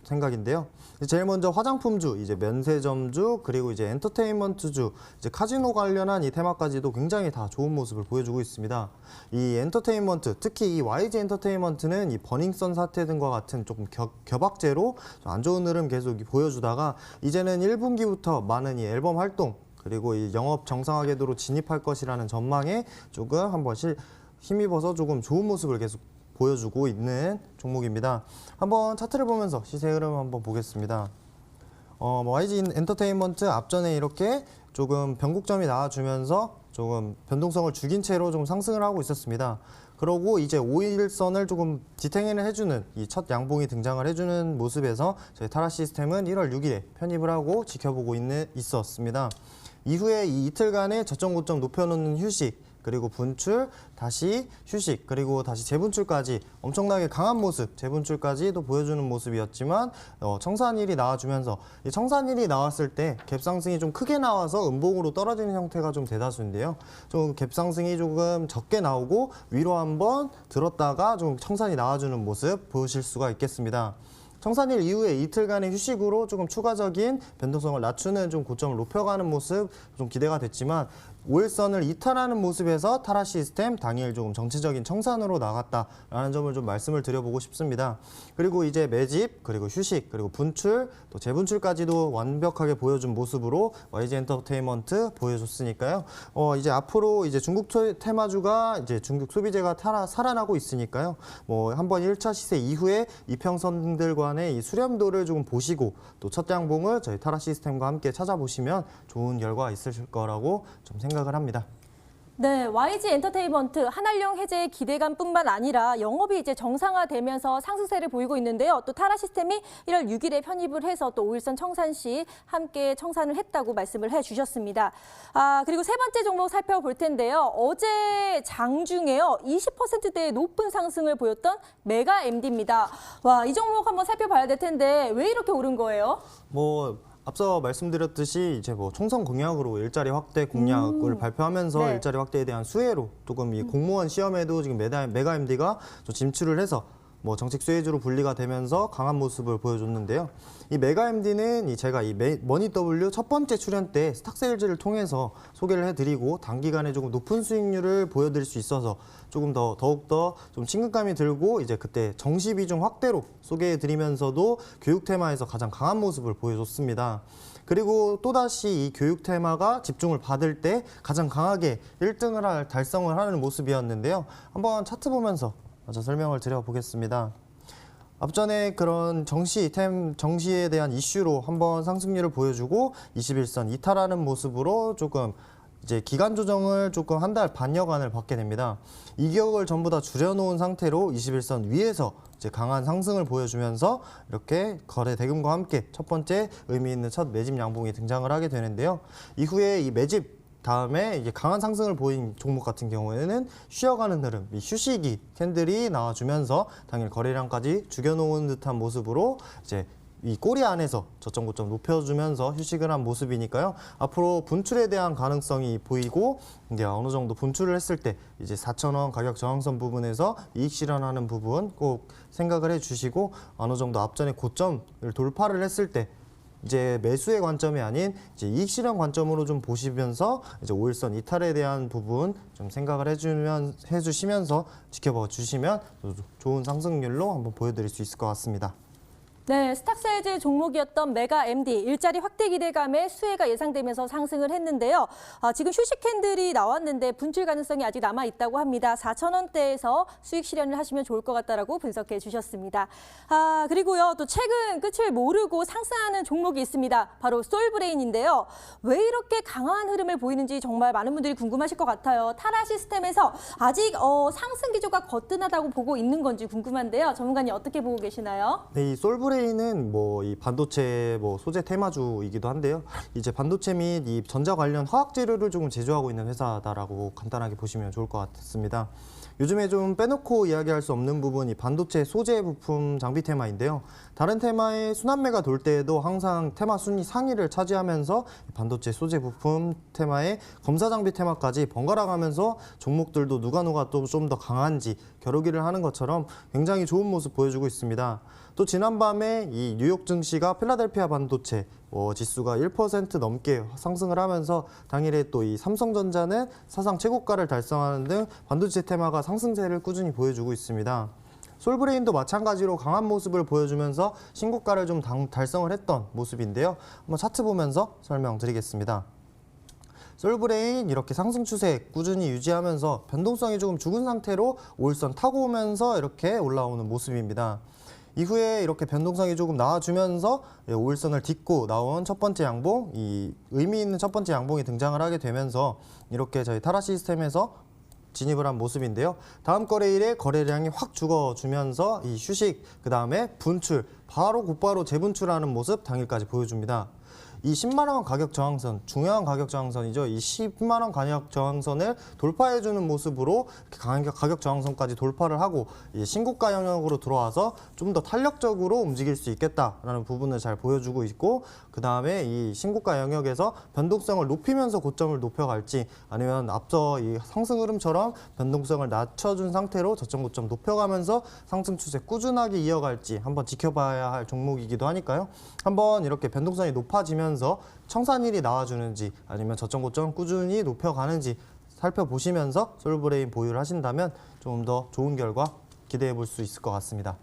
생각인데요. 제일 먼저 화장품주, 이제 면세점주, 그리고 이제 엔터테인먼트주, 이제 카지노 관련한 이 테마까지도 굉장히 다 좋은 모습을 보여주고 있습니다. 이 엔터테인먼트, 특히 이 YG 엔터테인먼트는 이 버닝썬 사태 등과 같은 조금 겨박제로 좀 안 좋은 흐름 계속 보여주다가 이제는 1분기부터 많은 이 앨범 활동 그리고 이 영업 정상화궤도로 진입할 것이라는 전망에 조금 한번 힘입어서 조금 좋은 모습을 계속 보여주고 있는 종목입니다. 한번 차트를 보면서 시세 흐름 한번 보겠습니다. YG 엔터테인먼트 앞전에 이렇게 조금 변곡점이 나와주면서 조금 변동성을 죽인 채로 좀 상승을 하고 있었습니다. 그러고 이제 5일선을 조금 지탱을 해주는 이 첫 양봉이 등장을 해주는 모습에서 저희 타라 시스템은 1월 6일에 편입을 하고 지켜보고 있었습니다. 이후에 이 이틀간의 저점 고점 높여놓는 휴식, 그리고 분출, 다시 휴식, 그리고 다시 재분출까지 엄청나게 강한 모습, 재분출까지도 보여주는 모습이었지만 청산일이 나와주면서 이 청산일이 나왔을 때 갭상승이 좀 크게 나와서 음봉으로 떨어지는 형태가 좀 대다수인데요. 좀 갭상승이 조금 적게 나오고 위로 한번 들었다가 좀 청산이 나와주는 모습 보실 수가 있겠습니다. 청산일 이후에 이틀간의 휴식으로 조금 추가적인 변동성을 낮추는 좀 고점을 높여가는 모습 좀 기대가 됐지만 5일선을 이탈하는 모습에서 타라 시스템 당일 조금 정치적인 청산으로 나갔다라는 점을 좀 말씀을 드려보고 싶습니다. 그리고 이제 매집, 그리고 휴식, 그리고 분출, 또 재분출까지도 완벽하게 보여준 모습으로 YG 엔터테인먼트 보여줬으니까요. 이제 앞으로 이제 중국 테마주가 이제 중국 소비재가 살아나고 있으니까요. 뭐 한번 1차 시세 이후에 이평선들 간의 이 수렴도를 조금 보시고 또 첫 양봉을 저희 타라 시스템과 함께 찾아보시면 좋은 결과 있으실 거라고 좀 생각을 합니다. 네, YG 엔터테인먼트 한한령 해제의 기대감뿐만 아니라 영업이 이제 정상화되면서 상승세를 보이고 있는데요. 또 타라 시스템이 1월 6일에 편입을 해서 또 5일선 청산 시 함께 청산을 했다고 말씀을 해주셨습니다. 그리고 세 번째 종목 살펴볼 텐데요. 어제 장중에요 20%대의 높은 상승을 보였던 메가 MD입니다. 와, 이 종목 한번 살펴봐야 될 텐데 왜 이렇게 오른 거예요? 앞서 말씀드렸듯이 이제 뭐 총선 공약으로 일자리 확대 공약을 발표하면서 네. 일자리 확대에 대한 수혜로 조금 이 공무원 시험에도 지금 메가 MD가 좀 진출을 해서 뭐 정책 수혜주로 분리가 되면서 강한 모습을 보여줬는데요. 이 메가 MD는 제가 이 머니W 첫 번째 출연 때 스탁세일즈를 통해서 소개를 해드리고 단기간에 조금 높은 수익률을 보여드릴 수 있어서 조금 더욱더 좀 친근감이 들고 이제 그때 정시 비중 확대로 소개해드리면서도 교육 테마에서 가장 강한 모습을 보여줬습니다. 그리고 또다시 이 교육 테마가 집중을 받을 때 가장 강하게 1등을 달성을 하는 모습이었는데요. 한번 차트 보면서 먼저 설명을 드려보겠습니다. 앞전에 그런 정시에 대한 이슈로 한번 상승률을 보여주고 21선 이탈하는 모습으로 조금 이제 기간 조정을 조금 한 달 반여간을 받게 됩니다. 이격을 전부 다 줄여놓은 상태로 21선 위에서 이제 강한 상승을 보여주면서 이렇게 거래 대금과 함께 첫 번째 의미 있는 첫 매집 양봉이 등장을 하게 되는데요. 이후에 이 매집 다음에 이제 강한 상승을 보인 종목 같은 경우에는 쉬어가는 흐름, 이 휴식이 캔들이 나와주면서 당일 거래량까지 죽여놓은 듯한 모습으로 이제 이 꼬리 안에서 저점 고점 높여주면서 휴식을 한 모습이니까요. 앞으로 분출에 대한 가능성이 보이고 이제 어느 정도 분출을 했을 때 이제 4,000원 가격 저항선 부분에서 이익 실현하는 부분 꼭 생각을 해주시고 어느 정도 앞전에 고점을 돌파를 했을 때 이제 매수의 관점이 아닌 이제 이익 실현 관점으로 좀 보시면서 이제 5일선 이탈에 대한 부분 좀 생각을 해주시면서 지켜봐 주시면 좋은 상승률로 한번 보여드릴 수 있을 것 같습니다. 네, 스탁사이즈 종목이었던 메가 MD 일자리 확대 기대감에 수혜가 예상되면서 상승을 했는데요. 지금 휴식 캔들이 나왔는데 분출 가능성이 아직 남아 있다고 합니다. 4,000원대에서 수익 실현을 하시면 좋을 것 같다라고 분석해 주셨습니다. 그리고요, 또 최근 끝을 모르고 상승하는 종목이 있습니다. 바로 솔브레인인데요. 왜 이렇게 강한 흐름을 보이는지 정말 많은 분들이 궁금하실 것 같아요. 타라 시스템에서 아직 상승 기조가 거뜬하다고 보고 있는 건지 궁금한데요. 전문가님 어떻게 보고 계시나요? 네, 이 솔브레인은 이 반도체 소재 테마주이기도 한데요. 이제 반도체 및 이 전자 관련 화학 재료를 조금 제조하고 있는 회사다라고 간단하게 보시면 좋을 것 같습니다. 요즘에 좀 빼놓고 이야기할 수 없는 부분이 반도체 소재 부품 장비 테마인데요. 다른 테마의 순환매가 돌 때에도 항상 테마 순위 상위를 차지하면서 반도체 소재 부품 테마의 검사 장비 테마까지 번갈아 가면서 종목들도 누가 또 좀 더 강한지 겨루기를 하는 것처럼 굉장히 좋은 모습 보여주고 있습니다. 또 지난밤에 이 뉴욕 증시가 필라델피아 반도체 지수가 1% 넘게 상승을 하면서 당일에 또 이 삼성전자는 사상 최고가를 달성하는 등 반도체 테마가 상승세를 꾸준히 보여주고 있습니다. 솔브레인도 마찬가지로 강한 모습을 보여주면서 신고가를 좀 달성을 했던 모습인데요. 한번 차트 보면서 설명드리겠습니다. 솔브레인 이렇게 상승 추세 꾸준히 유지하면서 변동성이 조금 죽은 상태로 5일선 타고 오면서 이렇게 올라오는 모습입니다. 이후에 이렇게 변동성이 조금 나와주면서 5일선을 딛고 나온 첫 번째 양봉, 이 의미 있는 첫 번째 양봉이 등장을 하게 되면서 이렇게 저희 타라 시스템에서 진입을 한 모습인데요. 다음 거래일에 거래량이 확 죽어주면서 이 휴식, 그 다음에 분출, 바로 곧바로 재분출하는 모습 당일까지 보여줍니다. 이 10만 원 가격 저항선, 중요한 가격 저항선이죠. 이 10만 원 가격 저항선을 돌파해주는 모습으로 가격 저항선까지 돌파를 하고 신고가 영역으로 들어와서 좀 더 탄력적으로 움직일 수 있겠다라는 부분을 잘 보여주고 있고, 그 다음에 이 신고가 영역에서 변동성을 높이면서 고점을 높여갈지 아니면 앞서 이 상승 흐름처럼 변동성을 낮춰준 상태로 저점 고점 높여가면서 상승 추세 꾸준하게 이어갈지 한번 지켜봐야 할 종목이기도 하니까요. 한번 이렇게 변동성이 높아지면서 청산일이 나와주는지 아니면 저점 고점 꾸준히 높여가는지 살펴보시면서 솔브레인 보유를 하신다면 좀 더 좋은 결과 기대해 볼 수 있을 것 같습니다.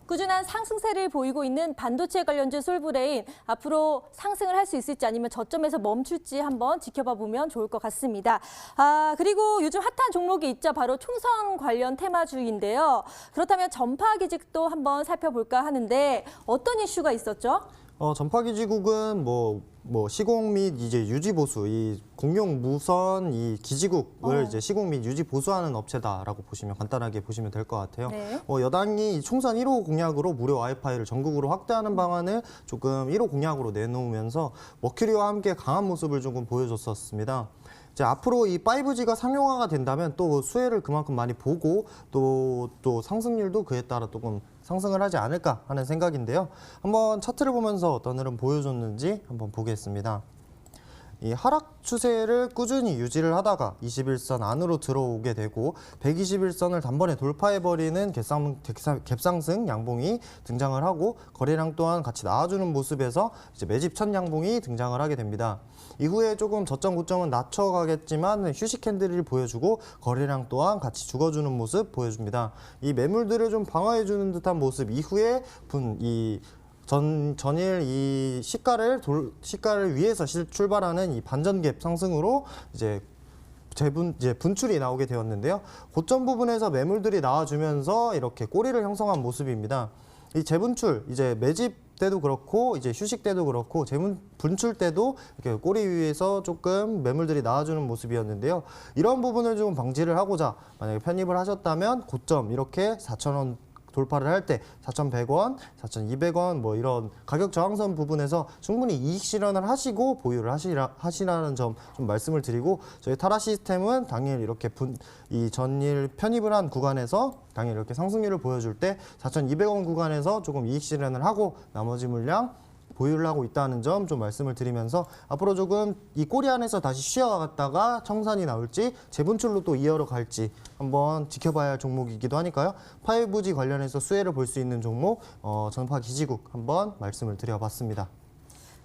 꾸준한 상승세를 보이고 있는 반도체 관련주 솔브레인, 앞으로 상승을 할 수 있을지 아니면 저점에서 멈출지 한번 지켜봐 보면 좋을 것 같습니다. 그리고 요즘 핫한 종목이 있죠. 바로 총선 관련 테마주인데요. 그렇다면 전파기직도 한번 살펴볼까 하는데 어떤 이슈가 있었죠? 전파기지국은 시공 및 이제 유지 보수, 이 공용 무선 이 기지국을 이제 시공 및 유지 보수하는 업체다라고 보시면 간단하게 보시면 될 것 같아요. 네. 여당이 총선 1호 공약으로 무료 와이파이를 전국으로 확대하는 방안을 조금 1호 공약으로 내놓으면서 머큐리와 함께 강한 모습을 조금 보여줬었습니다. 이제 앞으로 이 5G가 상용화가 된다면 또 수혜를 그만큼 많이 보고 또 상승률도 그에 따라 조금 상승을 하지 않을까 하는 생각인데요. 한번 차트를 보면서 어떤 흐름 보여줬는지 한번 보겠습니다. 이 하락 추세를 꾸준히 유지를 하다가 21선 안으로 들어오게 되고 121선을 단번에 돌파해버리는 갭상승 양봉이 등장을 하고 거래량 또한 같이 나와주는 모습에서 이제 매집 첫 양봉이 등장을 하게 됩니다. 이후에 조금 저점 고점은 낮춰가겠지만 휴식 캔들을 보여주고 거래량 또한 같이 죽어주는 모습 보여줍니다. 이 매물들을 좀 방어해주는 듯한 모습 이후에 전일 이 시가를 위해서 출발하는 이 반전갭 상승으로 이제 분출이 나오게 되었는데요. 고점 부분에서 매물들이 나와주면서 이렇게 꼬리를 형성한 모습입니다. 이 재분출, 이제 매집 때도 그렇고 이제 휴식 때도 그렇고 분출 때도 이렇게 꼬리 위에서 조금 매물들이 나와주는 모습이었는데요. 이런 부분을 좀 방지를 하고자 만약에 편입을 하셨다면 고점 이렇게 4,000원 돌파를 할 때 4,100원, 4,200원 이런 가격 저항선 부분에서 충분히 이익 실현을 하시고 보유를 하시라는 점 좀 말씀을 드리고, 저희 타라 시스템은 당일 이렇게 이 전일 편입을 한 구간에서 당일 이렇게 상승률을 보여줄 때 4,200원 구간에서 조금 이익 실현을 하고 나머지 물량 보유를 하고 있다는 점 좀 말씀을 드리면서 앞으로 조금 이 꼬리 안에서 다시 쉬어갔다가 청산이 나올지 재분출로 또 이어로 갈지 한번 지켜봐야 할 종목이기도 하니까요. 5G 관련해서 수혜를 볼 수 있는 종목 전파 기지국 한번 말씀을 드려봤습니다.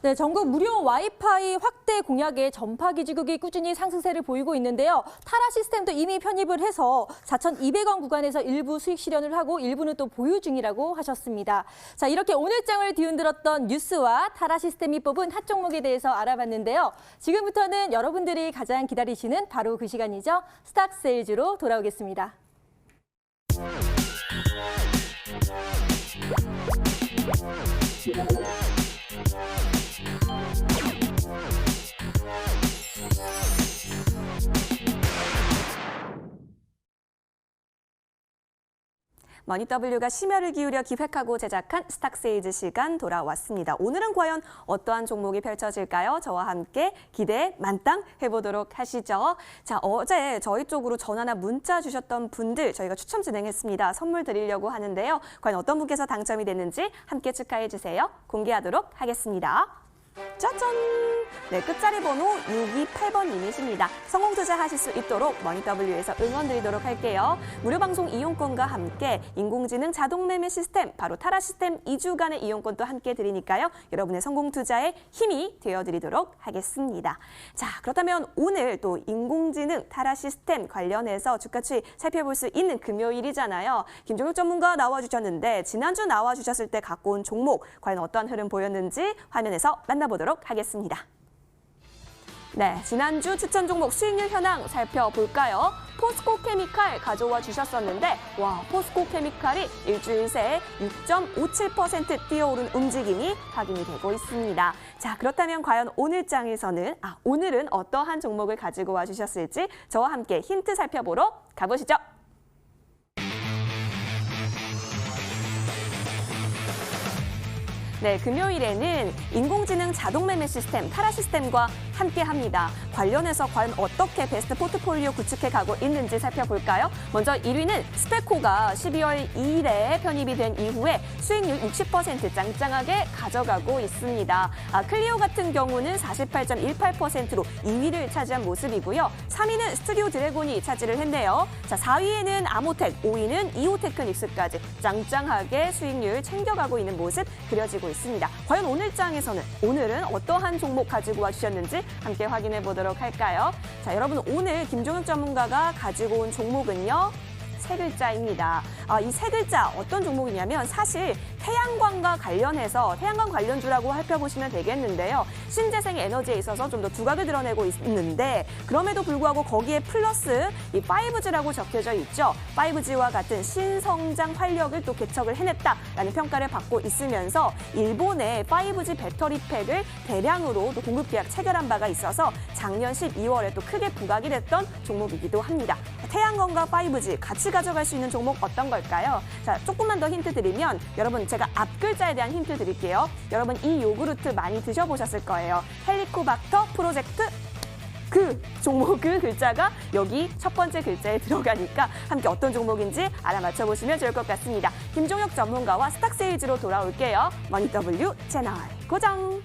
네, 전국 무료 와이파이 확대 공약에 전파 기지국이 꾸준히 상승세를 보이고 있는데요. 타라 시스템도 이미 편입을 해서 4,200원 구간에서 일부 수익 실현을 하고 일부는 또 보유 중이라고 하셨습니다. 자, 이렇게 오늘장을 뒤흔들었던 뉴스와 타라 시스템이 뽑은 핫 종목에 대해서 알아봤는데요. 지금부터는 여러분들이 가장 기다리시는 바로 그 시간이죠. 스탁세일즈로 돌아오겠습니다. 머니W가 심혈을 기울여 기획하고 제작한 스탁세일즈 시간 돌아왔습니다. 오늘은 과연 어떠한 종목이 펼쳐질까요? 저와 함께 기대 만땅 해보도록 하시죠. 자, 어제 저희 쪽으로 전화나 문자 주셨던 분들 저희가 추첨 진행했습니다. 선물 드리려고 하는데요. 과연 어떤 분께서 당첨이 됐는지 함께 축하해 주세요. 공개하도록 하겠습니다. 짜잔! 네, 끝자리 번호 628번님이십니다. 성공 투자하실 수 있도록 머니W에서 응원 드리도록 할게요. 무료 방송 이용권과 함께 인공지능 자동 매매 시스템, 바로 타라 시스템 2주간의 이용권도 함께 드리니까요. 여러분의 성공 투자에 힘이 되어드리도록 하겠습니다. 자, 그렇다면 오늘 또 인공지능 타라 시스템 관련해서 주가 추이 살펴볼 수 있는 금요일이잖아요. 김종혁 전문가 나와주셨는데 지난주 나와주셨을 때 갖고 온 종목 과연 어떠한 흐름 보였는지 화면에서 만나보도록 하겠습니다. 네, 지난주 추천 종목 수익률 현황 살펴볼까요? 포스코 케미칼 가져와 주셨었는데 와, 포스코 케미칼이 일주일 새에 6.57% 뛰어오른 움직임이 확인이 되고 있습니다. 자, 그렇다면 과연 오늘은 어떠한 종목을 가지고 와 주셨을지 저와 함께 힌트 살펴보러 가보시죠. 네, 금요일에는 인공지능 자동 매매 시스템 타라 시스템과 함께합니다. 관련해서 과연 어떻게 베스트 포트폴리오 구축해 가고 있는지 살펴볼까요? 먼저 1위는 스페코가 12월 2일에 편입이 된 이후에 수익률 60% 짱짱하게 가져가고 있습니다. 클리오 같은 경우는 48.18%로 2위를 차지한 모습이고요. 3위는 스튜디오 드래곤이 차지를 했네요. 자, 4위에는 아모텍, 5위는 이오테크닉스까지 짱짱하게 수익률 챙겨가고 있는 모습 그려지고 있습니다. 과연 오늘은 어떠한 종목 가지고 와주셨는지 함께 확인해 보도록 할까요? 자, 여러분 오늘 김종혁 전문가가 가지고 온 종목은요. 세 글자입니다. 이 세 글자 어떤 종목이냐면 사실 태양광과 관련해서 태양광 관련주라고 살펴보시면 되겠는데요. 신재생 에너지에 있어서 좀 더 두각을 드러내고 있는데 그럼에도 불구하고 거기에 플러스 이 5G라고 적혀져 있죠. 5G와 같은 신성장 활력을 또 개척을 해냈다라는 평가를 받고 있으면서 일본의 5G 배터리 팩을 대량으로 또 공급 계약 체결한 바가 있어서 작년 12월에 또 크게 부각이 됐던 종목이기도 합니다. 태양광과 5G 같이 가져갈 수 있는 종목 어떤 걸까요? 자, 조금만 더 힌트 드리면 여러분 제가 앞 글자에 대한 힌트 드릴게요. 여러분 이 요구르트 많이 드셔보셨을 거예요. 헬리코박터 프로젝트 그 종목 그 글자가 여기 첫 번째 글자에 들어가니까 함께 어떤 종목인지 알아맞혀보시면 좋을 것 같습니다. 김종혁 전문가와 스탁세일즈로 돌아올게요. 머니W 채널 고정!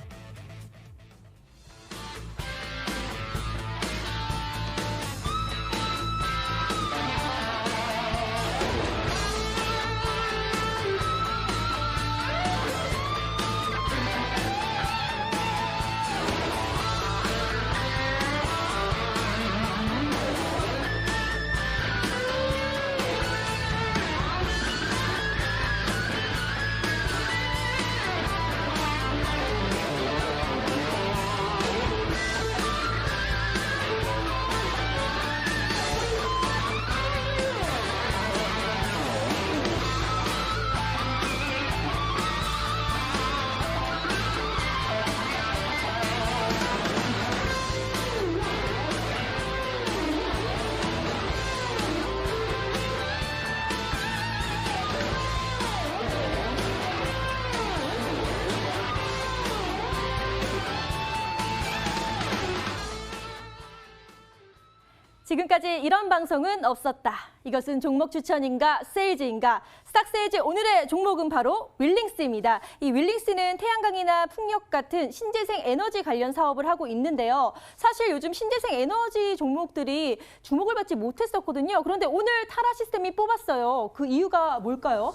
지금까지 이런 방송은 없었다. 이것은 종목 추천인가 세일즈인가? 스탁세일즈 오늘의 종목은 바로 윌링스입니다. 이 윌링스는 태양광이나 풍력 같은 신재생 에너지 관련 사업을 하고 있는데요. 사실 요즘 신재생 에너지 종목들이 주목을 받지 못했었거든요. 그런데 오늘 타라 시스템이 뽑았어요. 그 이유가 뭘까요?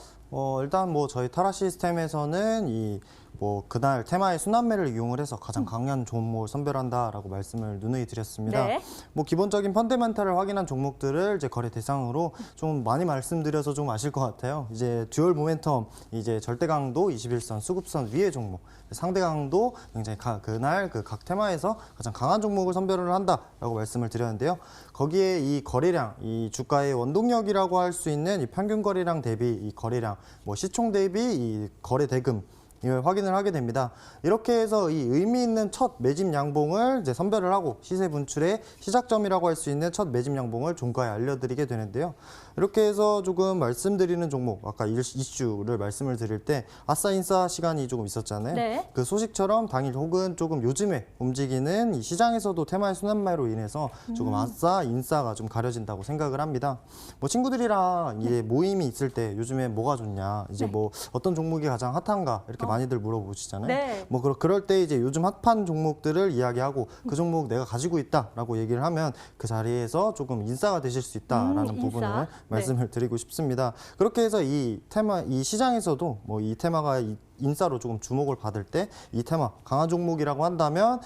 일단 저희 타라 시스템에서는 이 뭐 그날 테마의 순환매를 이용을 해서 가장 강한 종목을 선별한다라고 말씀을 누누이 드렸습니다. 네. 뭐 기본적인 펀더멘탈을 확인한 종목들을 이제 거래 대상으로 좀 많이 말씀드려서 좀 아실 것 같아요. 이제 듀얼 모멘텀, 이제 절대 강도 21선, 수급선 위의 종목, 상대 강도 굉장히 그날 그 각 테마에서 가장 강한 종목을 선별을 한다라고 말씀을 드렸는데요. 거기에 이 거래량, 이 주가의 원동력이라고 할 수 있는 이 평균 거래량 대비 이 거래량, 뭐 시총 대비 이 거래 대금 이걸 확인을 하게 됩니다. 이렇게 해서 이 의미 있는 첫 매집 양봉을 이제 선별을 하고 시세 분출의 시작점이라고 할 수 있는 첫 매집 양봉을 종가에 알려드리게 되는데요. 이렇게 해서 조금 말씀드리는 종목, 아까 이슈를 말씀을 드릴 때 아싸 인싸 시간이 조금 있었잖아요. 네. 그 소식처럼 당일 혹은 조금 요즘에 움직이는 이 시장에서도 테마의 순환매로 인해서 조금 아싸 인싸가 좀 가려진다고 생각을 합니다. 뭐 친구들이랑 이제 모임이 있을 때 요즘에 뭐가 좋냐, 이제 뭐 어떤 종목이 가장 핫한가 이렇게 많이들 물어보시잖아요. 네. 뭐 그럴 때 이제 요즘 핫한 종목들을 이야기하고 그 종목 내가 가지고 있다라고 얘기를 하면 그 자리에서 조금 인싸가 되실 수 있다라는 인싸. 부분을 말씀을 드리고 싶습니다. 그렇게 해서 이 테마, 이 시장에서도 뭐 이 테마가 인싸로 조금 주목을 받을 때 이 테마 강한 종목이라고 한다면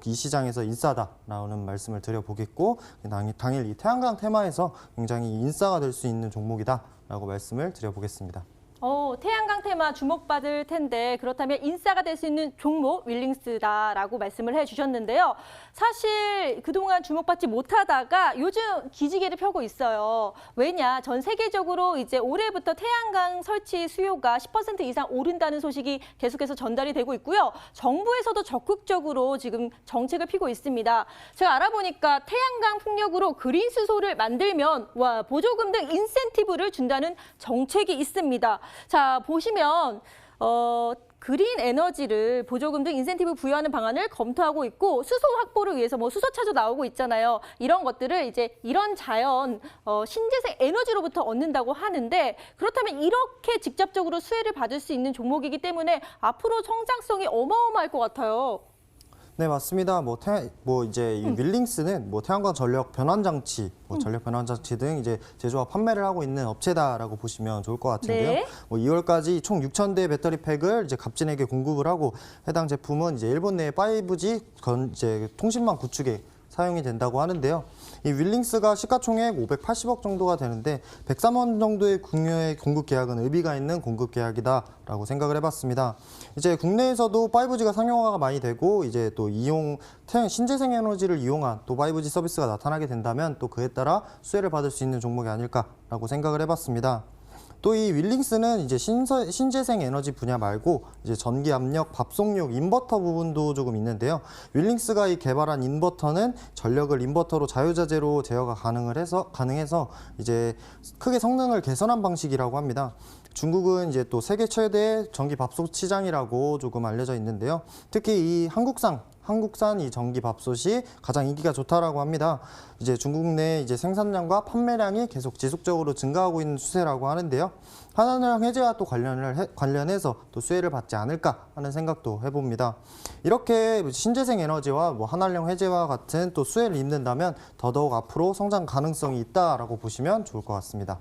이 시장에서 인싸다라는 말씀을 드려보겠고, 당일 이 태양광 테마에서 굉장히 인싸가 될 수 있는 종목이다라고 말씀을 드려보겠습니다. 태양광 테마 주목받을 텐데 그렇다면 인싸가 될 수 있는 종목 윌링스다라고 말씀을 해주셨는데요. 사실 그동안 주목받지 못하다가 요즘 기지개를 펴고 있어요. 왜냐? 전 세계적으로 이제 올해부터 태양광 설치 수요가 10% 이상 오른다는 소식이 계속해서 전달이 되고 있고요. 정부에서도 적극적으로 지금 정책을 피고 있습니다. 제가 알아보니까 태양광 풍력으로 그린 수소를 만들면 보조금 등 인센티브를 준다는 정책이 있습니다. 자, 보시면 그린 에너지를 보조금 등 인센티브 부여하는 방안을 검토하고 있고, 수소 확보를 위해서 뭐 수소차도 나오고 있잖아요. 이런 것들을 이제 이런 자연 신재생 에너지로부터 얻는다고 하는데, 그렇다면 이렇게 직접적으로 수혜를 받을 수 있는 종목이기 때문에 앞으로 성장성이 어마어마할 것 같아요. 네, 맞습니다. 이제 이 윌링스는 뭐 태양광 전력 변환 장치, 전력 변환 장치 등 이제 제조와 판매를 하고 있는 업체다라고 보시면 좋을 것 같은데요. 네. 2월까지 총 6,000대 배터리 팩을 이제 갑진에게 공급을 하고, 해당 제품은 이제 일본 내 5G 이제 통신망 구축에 사용이 된다고 하는데요. 이 윌링스가 시가총액 580억 정도가 되는데 103원 정도의 국내의 공급 계약은 의미가 있는 공급 계약이다라고 생각을 해봤습니다. 이제 국내에서도 5G가 상용화가 많이 되고 이제 또 신재생 에너지를 이용한 또 5G 서비스가 나타나게 된다면 또 그에 따라 수혜를 받을 수 있는 종목이 아닐까라고 생각을 해봤습니다. 또 이 윌링스는 이제 신재생 에너지 분야 말고 이제 전기 압력, 밥송용, 인버터 부분도 조금 있는데요. 윌링스가 이 개발한 인버터는 전력을 인버터로 자유자재로 제어가 가능해서 이제 크게 성능을 개선한 방식이라고 합니다. 중국은 이제 또 세계 최대 전기 밥솥 시장이라고 조금 알려져 있는데요. 특히 이 한국산 이 전기 밥솥이 가장 인기가 좋다라고 합니다. 이제 중국 내 이제 생산량과 판매량이 계속 지속적으로 증가하고 있는 추세라고 하는데요. 한한령 해제와 또 관련해서 또 수혜를 받지 않을까 하는 생각도 해봅니다. 이렇게 신재생 에너지와 뭐 한한령 해제와 같은 또 수혜를 입는다면 더더욱 앞으로 성장 가능성이 있다라고 보시면 좋을 것 같습니다.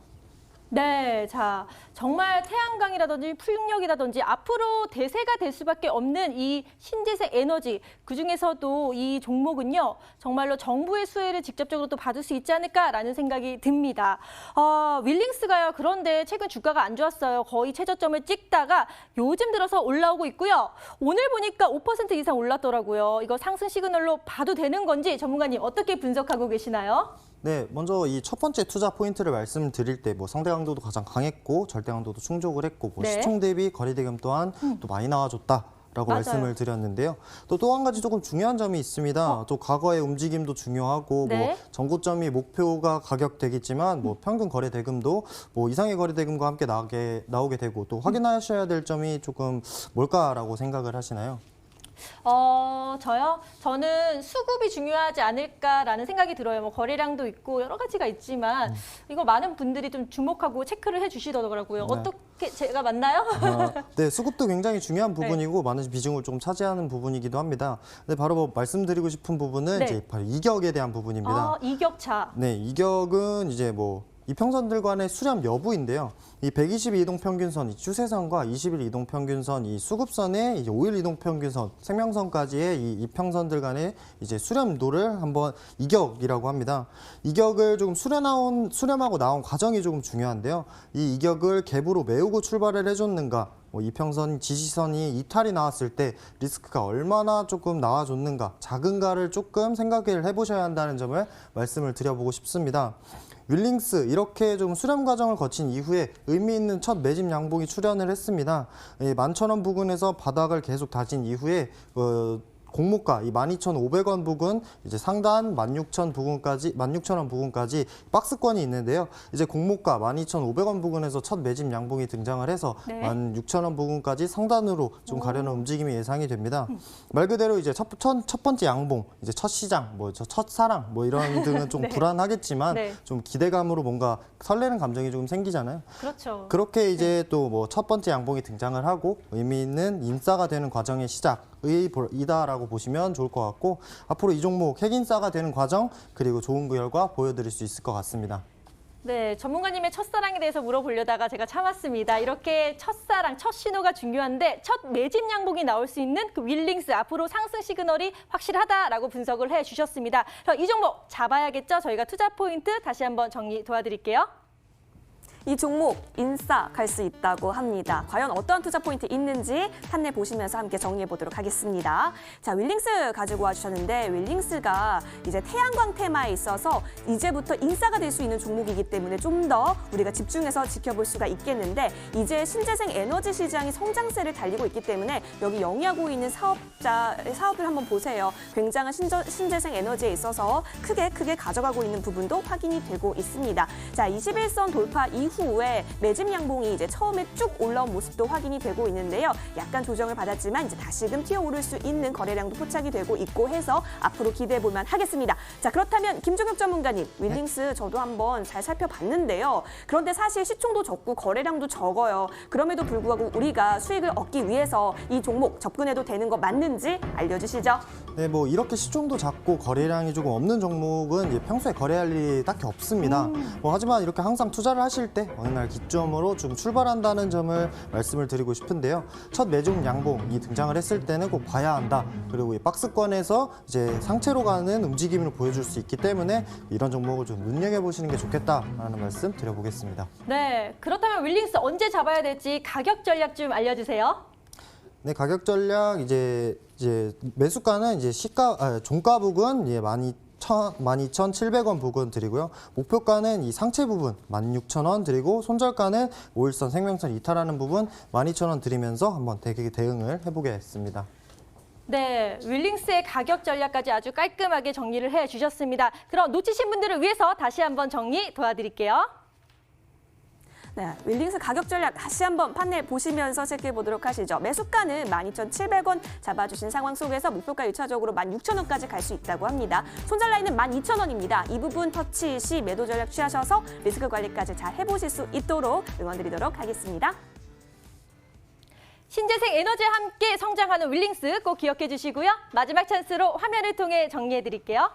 네, 자, 정말 태양광이라든지 풍력이라든지 앞으로 대세가 될 수밖에 없는 이 신재생 에너지, 그중에서도 이 종목은요, 정말로 정부의 수혜를 직접적으로 또 받을 수 있지 않을까라는 생각이 듭니다. 윌링스가요, 그런데 최근 주가가 안 좋았어요. 거의 최저점을 찍다가 요즘 들어서 올라오고 있고요. 오늘 보니까 5% 이상 올랐더라고요. 이거 상승 시그널로 봐도 되는 건지 전문가님 어떻게 분석하고 계시나요? 네, 먼저 이 첫 번째 투자 포인트를 말씀드릴 때 뭐 상대 강도도 가장 강했고 절대 강도도 충족을 했고 뭐 네. 시총 대비 거래 대금 또한 또 많이 나와줬다라고 맞아요. 말씀을 드렸는데요. 또 한 가지 조금 중요한 점이 있습니다. 또 과거의 움직임도 중요하고 네. 뭐 전고점이 목표가 가격대겠지만 뭐 평균 거래 대금도 뭐 이상의 거래 대금과 함께 나오게 되고 또 확인하셔야 될 점이 조금 뭘까라고 생각을 하시나요? 저요? 저는 수급이 중요하지 않을까라는 생각이 들어요. 뭐 거래량도 있고 여러 가지가 있지만 이거 많은 분들이 좀 주목하고 체크를 해주시더라고요. 네. 어떻게 제가 맞나요? 네, 수급도 굉장히 중요한 부분이고 많은 비중을 좀 차지하는 부분이기도 합니다. 근데 바로 뭐 말씀드리고 싶은 부분은 네. 이제 바로 이격에 대한 부분입니다. 이격차. 네, 이격은 이제 뭐 이평선들 간의 수렴 여부인데요. 이 122이동 평균선, 이 추세선과 20일 이동 평균선, 이 수급선의 이제 5일 이동 평균선, 생명선까지의 이 이평선들 간의 이제 수렴도를 한번 이격이라고 합니다. 이격을 조금 수렴하고 나온 과정이 조금 중요한데요. 이 이격을 갭으로 메우고 출발을 해줬는가, 이평선 지지선이 이탈이 나왔을 때 리스크가 얼마나 조금 나와줬는가, 작은가를 조금 생각을 해보셔야 한다는 점을 말씀을 드려보고 싶습니다. 윌링스 이렇게 좀 수렴 과정을 거친 이후에 의미 있는 첫 매집 양봉이 출현을 했습니다. 11,000원 부근에서 바닥을 계속 다진 이후에 공모가 이 12,500원 부근 이제 상단 16,000원 부근까지 박스권이 있는데요. 이제 공모가 12,500원 부근에서 첫 매집 양봉이 등장을 해서 네. 16,000원 부근까지 상단으로 좀 가려는 움직임이 예상이 됩니다. 말 그대로 이제 첫 번째 양봉, 이제 첫 시장, 첫 사랑 이런 등은 좀 네. 불안하겠지만 네. 좀 기대감으로 뭔가 설레는 감정이 조금 생기잖아요. 그렇죠. 그렇게 이제 또 첫 번째 양봉이 등장을 하고 의미 있는 인싸가 되는 과정의 시작이다라고 보시면 좋을 것 같고, 앞으로 이 종목 핵인싸가 되는 과정 그리고 좋은 결과 보여드릴 수 있을 것 같습니다. 네, 전문가님의 첫사랑에 대해서 물어보려다가 제가 참았습니다. 이렇게 첫사랑, 첫 신호가 중요한데 첫 매집 양봉이 나올 수 있는 그 윌링스, 앞으로 상승 시그널이 확실하다라고 분석을 해주셨습니다. 이 종목 잡아야겠죠? 저희가 투자 포인트 다시 한번 정리 도와드릴게요. 이 종목 인싸 갈 수 있다고 합니다. 과연 어떤 투자 포인트 있는지 판넬 보시면서 함께 정리해 보도록 하겠습니다. 자, 윌링스 가지고 와주셨는데 윌링스가 이제 태양광 테마에 있어서 이제부터 인싸가 될 수 있는 종목이기 때문에 좀 더 우리가 집중해서 지켜볼 수가 있겠는데, 이제 신재생 에너지 시장이 성장세를 달리고 있기 때문에 여기 영위하고 있는 사업을 한번 보세요. 굉장한 신재생 에너지에 있어서 크게 가져가고 있는 부분도 확인이 되고 있습니다. 자, 21선 돌파 이후에 매집 양봉이 이제 처음에 쭉 올라온 모습도 확인이 되고 있는데요. 약간 조정을 받았지만 이제 다시금 튀어오를 수 있는 거래량도 포착이 되고 있고 해서 앞으로 기대해 볼만 하겠습니다. 자, 그렇다면 김종혁 전문가님, 윌링스 저도 한번 잘 살펴봤는데요. 그런데 사실 시총도 적고 거래량도 적어요. 그럼에도 불구하고 우리가 수익을 얻기 위해서 이 종목 접근해도 되는 거 맞는지 알려주시죠. 네, 이렇게 시총도 작고 거래량이 조금 없는 종목은 평소에 거래할 일이 딱히 없습니다. 하지만 이렇게 항상 투자를 하실 때 어느 날 기점으로 좀 출발한다는 점을 말씀을 드리고 싶은데요. 첫 매집 양봉이 등장을 했을 때는 꼭 봐야 한다. 그리고 이 박스권에서 이제 상체로 가는 움직임을 보여줄 수 있기 때문에 이런 종목을 좀 눈여겨보시는 게 좋겠다라는 말씀 드려보겠습니다. 네, 그렇다면 윌링스 언제 잡아야 될지 가격 전략 좀 알려주세요. 네, 가격 전략 이제 매수가는 이제 종가 부근 12,700원 부근 드리고요. 목표가는 이 상체 부분 16,000원 드리고, 손절가는 5일선 생명선 이탈하는 부분 12,000원 드리면서 한번 대응을 해보겠습니다. 네, 윌링스의 가격 전략까지 아주 깔끔하게 정리를 해주셨습니다. 그럼 놓치신 분들을 위해서 다시 한번 정리 도와드릴게요. 네, 윌링스 가격 전략 다시 한번 판넬 보시면서 체크해 보도록 하시죠. 매수가는 12,700원 잡아주신 상황 속에서 목표가 1차적으로 16,000원까지 갈 수 있다고 합니다. 손절 라인은 12,000원입니다. 이 부분 터치 시 매도 전략 취하셔서 리스크 관리까지 잘 해보실 수 있도록 응원드리도록 하겠습니다. 신재생 에너지와 함께 성장하는 윌링스 꼭 기억해 주시고요. 마지막 찬스로 화면을 통해 정리해 드릴게요.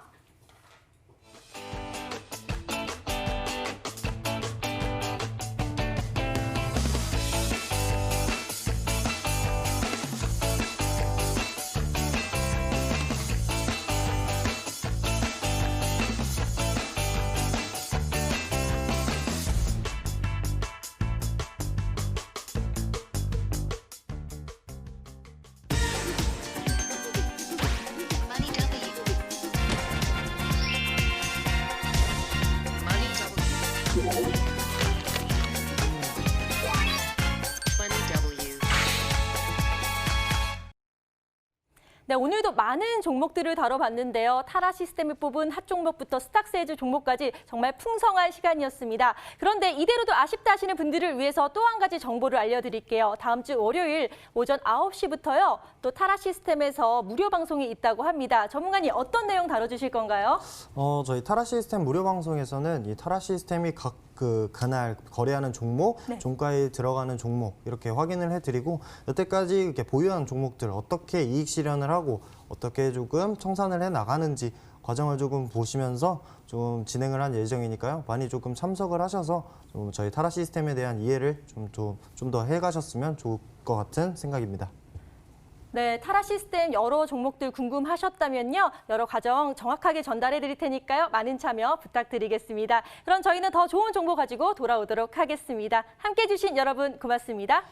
네, 오늘도 많은 종목들을 다뤄봤는데요. 타라 시스템을 뽑은 핫 종목부터 스탁스헤즈 종목까지 정말 풍성한 시간이었습니다. 그런데 이대로도 아쉽다 하시는 분들을 위해서 또 한 가지 정보를 알려드릴게요. 다음 주 월요일 오전 9시부터요. 또 타라 시스템에서 무료 방송이 있다고 합니다. 전문가님 어떤 내용 다뤄주실 건가요? 저희 타라 시스템 무료 방송에서는 이 타라 시스템이 그날 거래하는 종목, 네. 종가에 들어가는 종목 이렇게 확인을 해드리고, 여태까지 이렇게 보유한 종목들 어떻게 이익 실현을 하고 어떻게 조금 청산을 해 나가는지 과정을 조금 보시면서 좀 진행을 한 예정이니까요. 많이 조금 참석을 하셔서 좀 저희 타라 시스템에 대한 이해를 좀 더 해가셨으면 좋을 것 같은 생각입니다. 네, 타라 시스템 여러 종목들 궁금하셨다면요. 여러 과정 정확하게 전달해 드릴 테니까요. 많은 참여 부탁드리겠습니다. 그럼 저희는 더 좋은 정보 가지고 돌아오도록 하겠습니다. 함께해 주신 여러분 고맙습니다.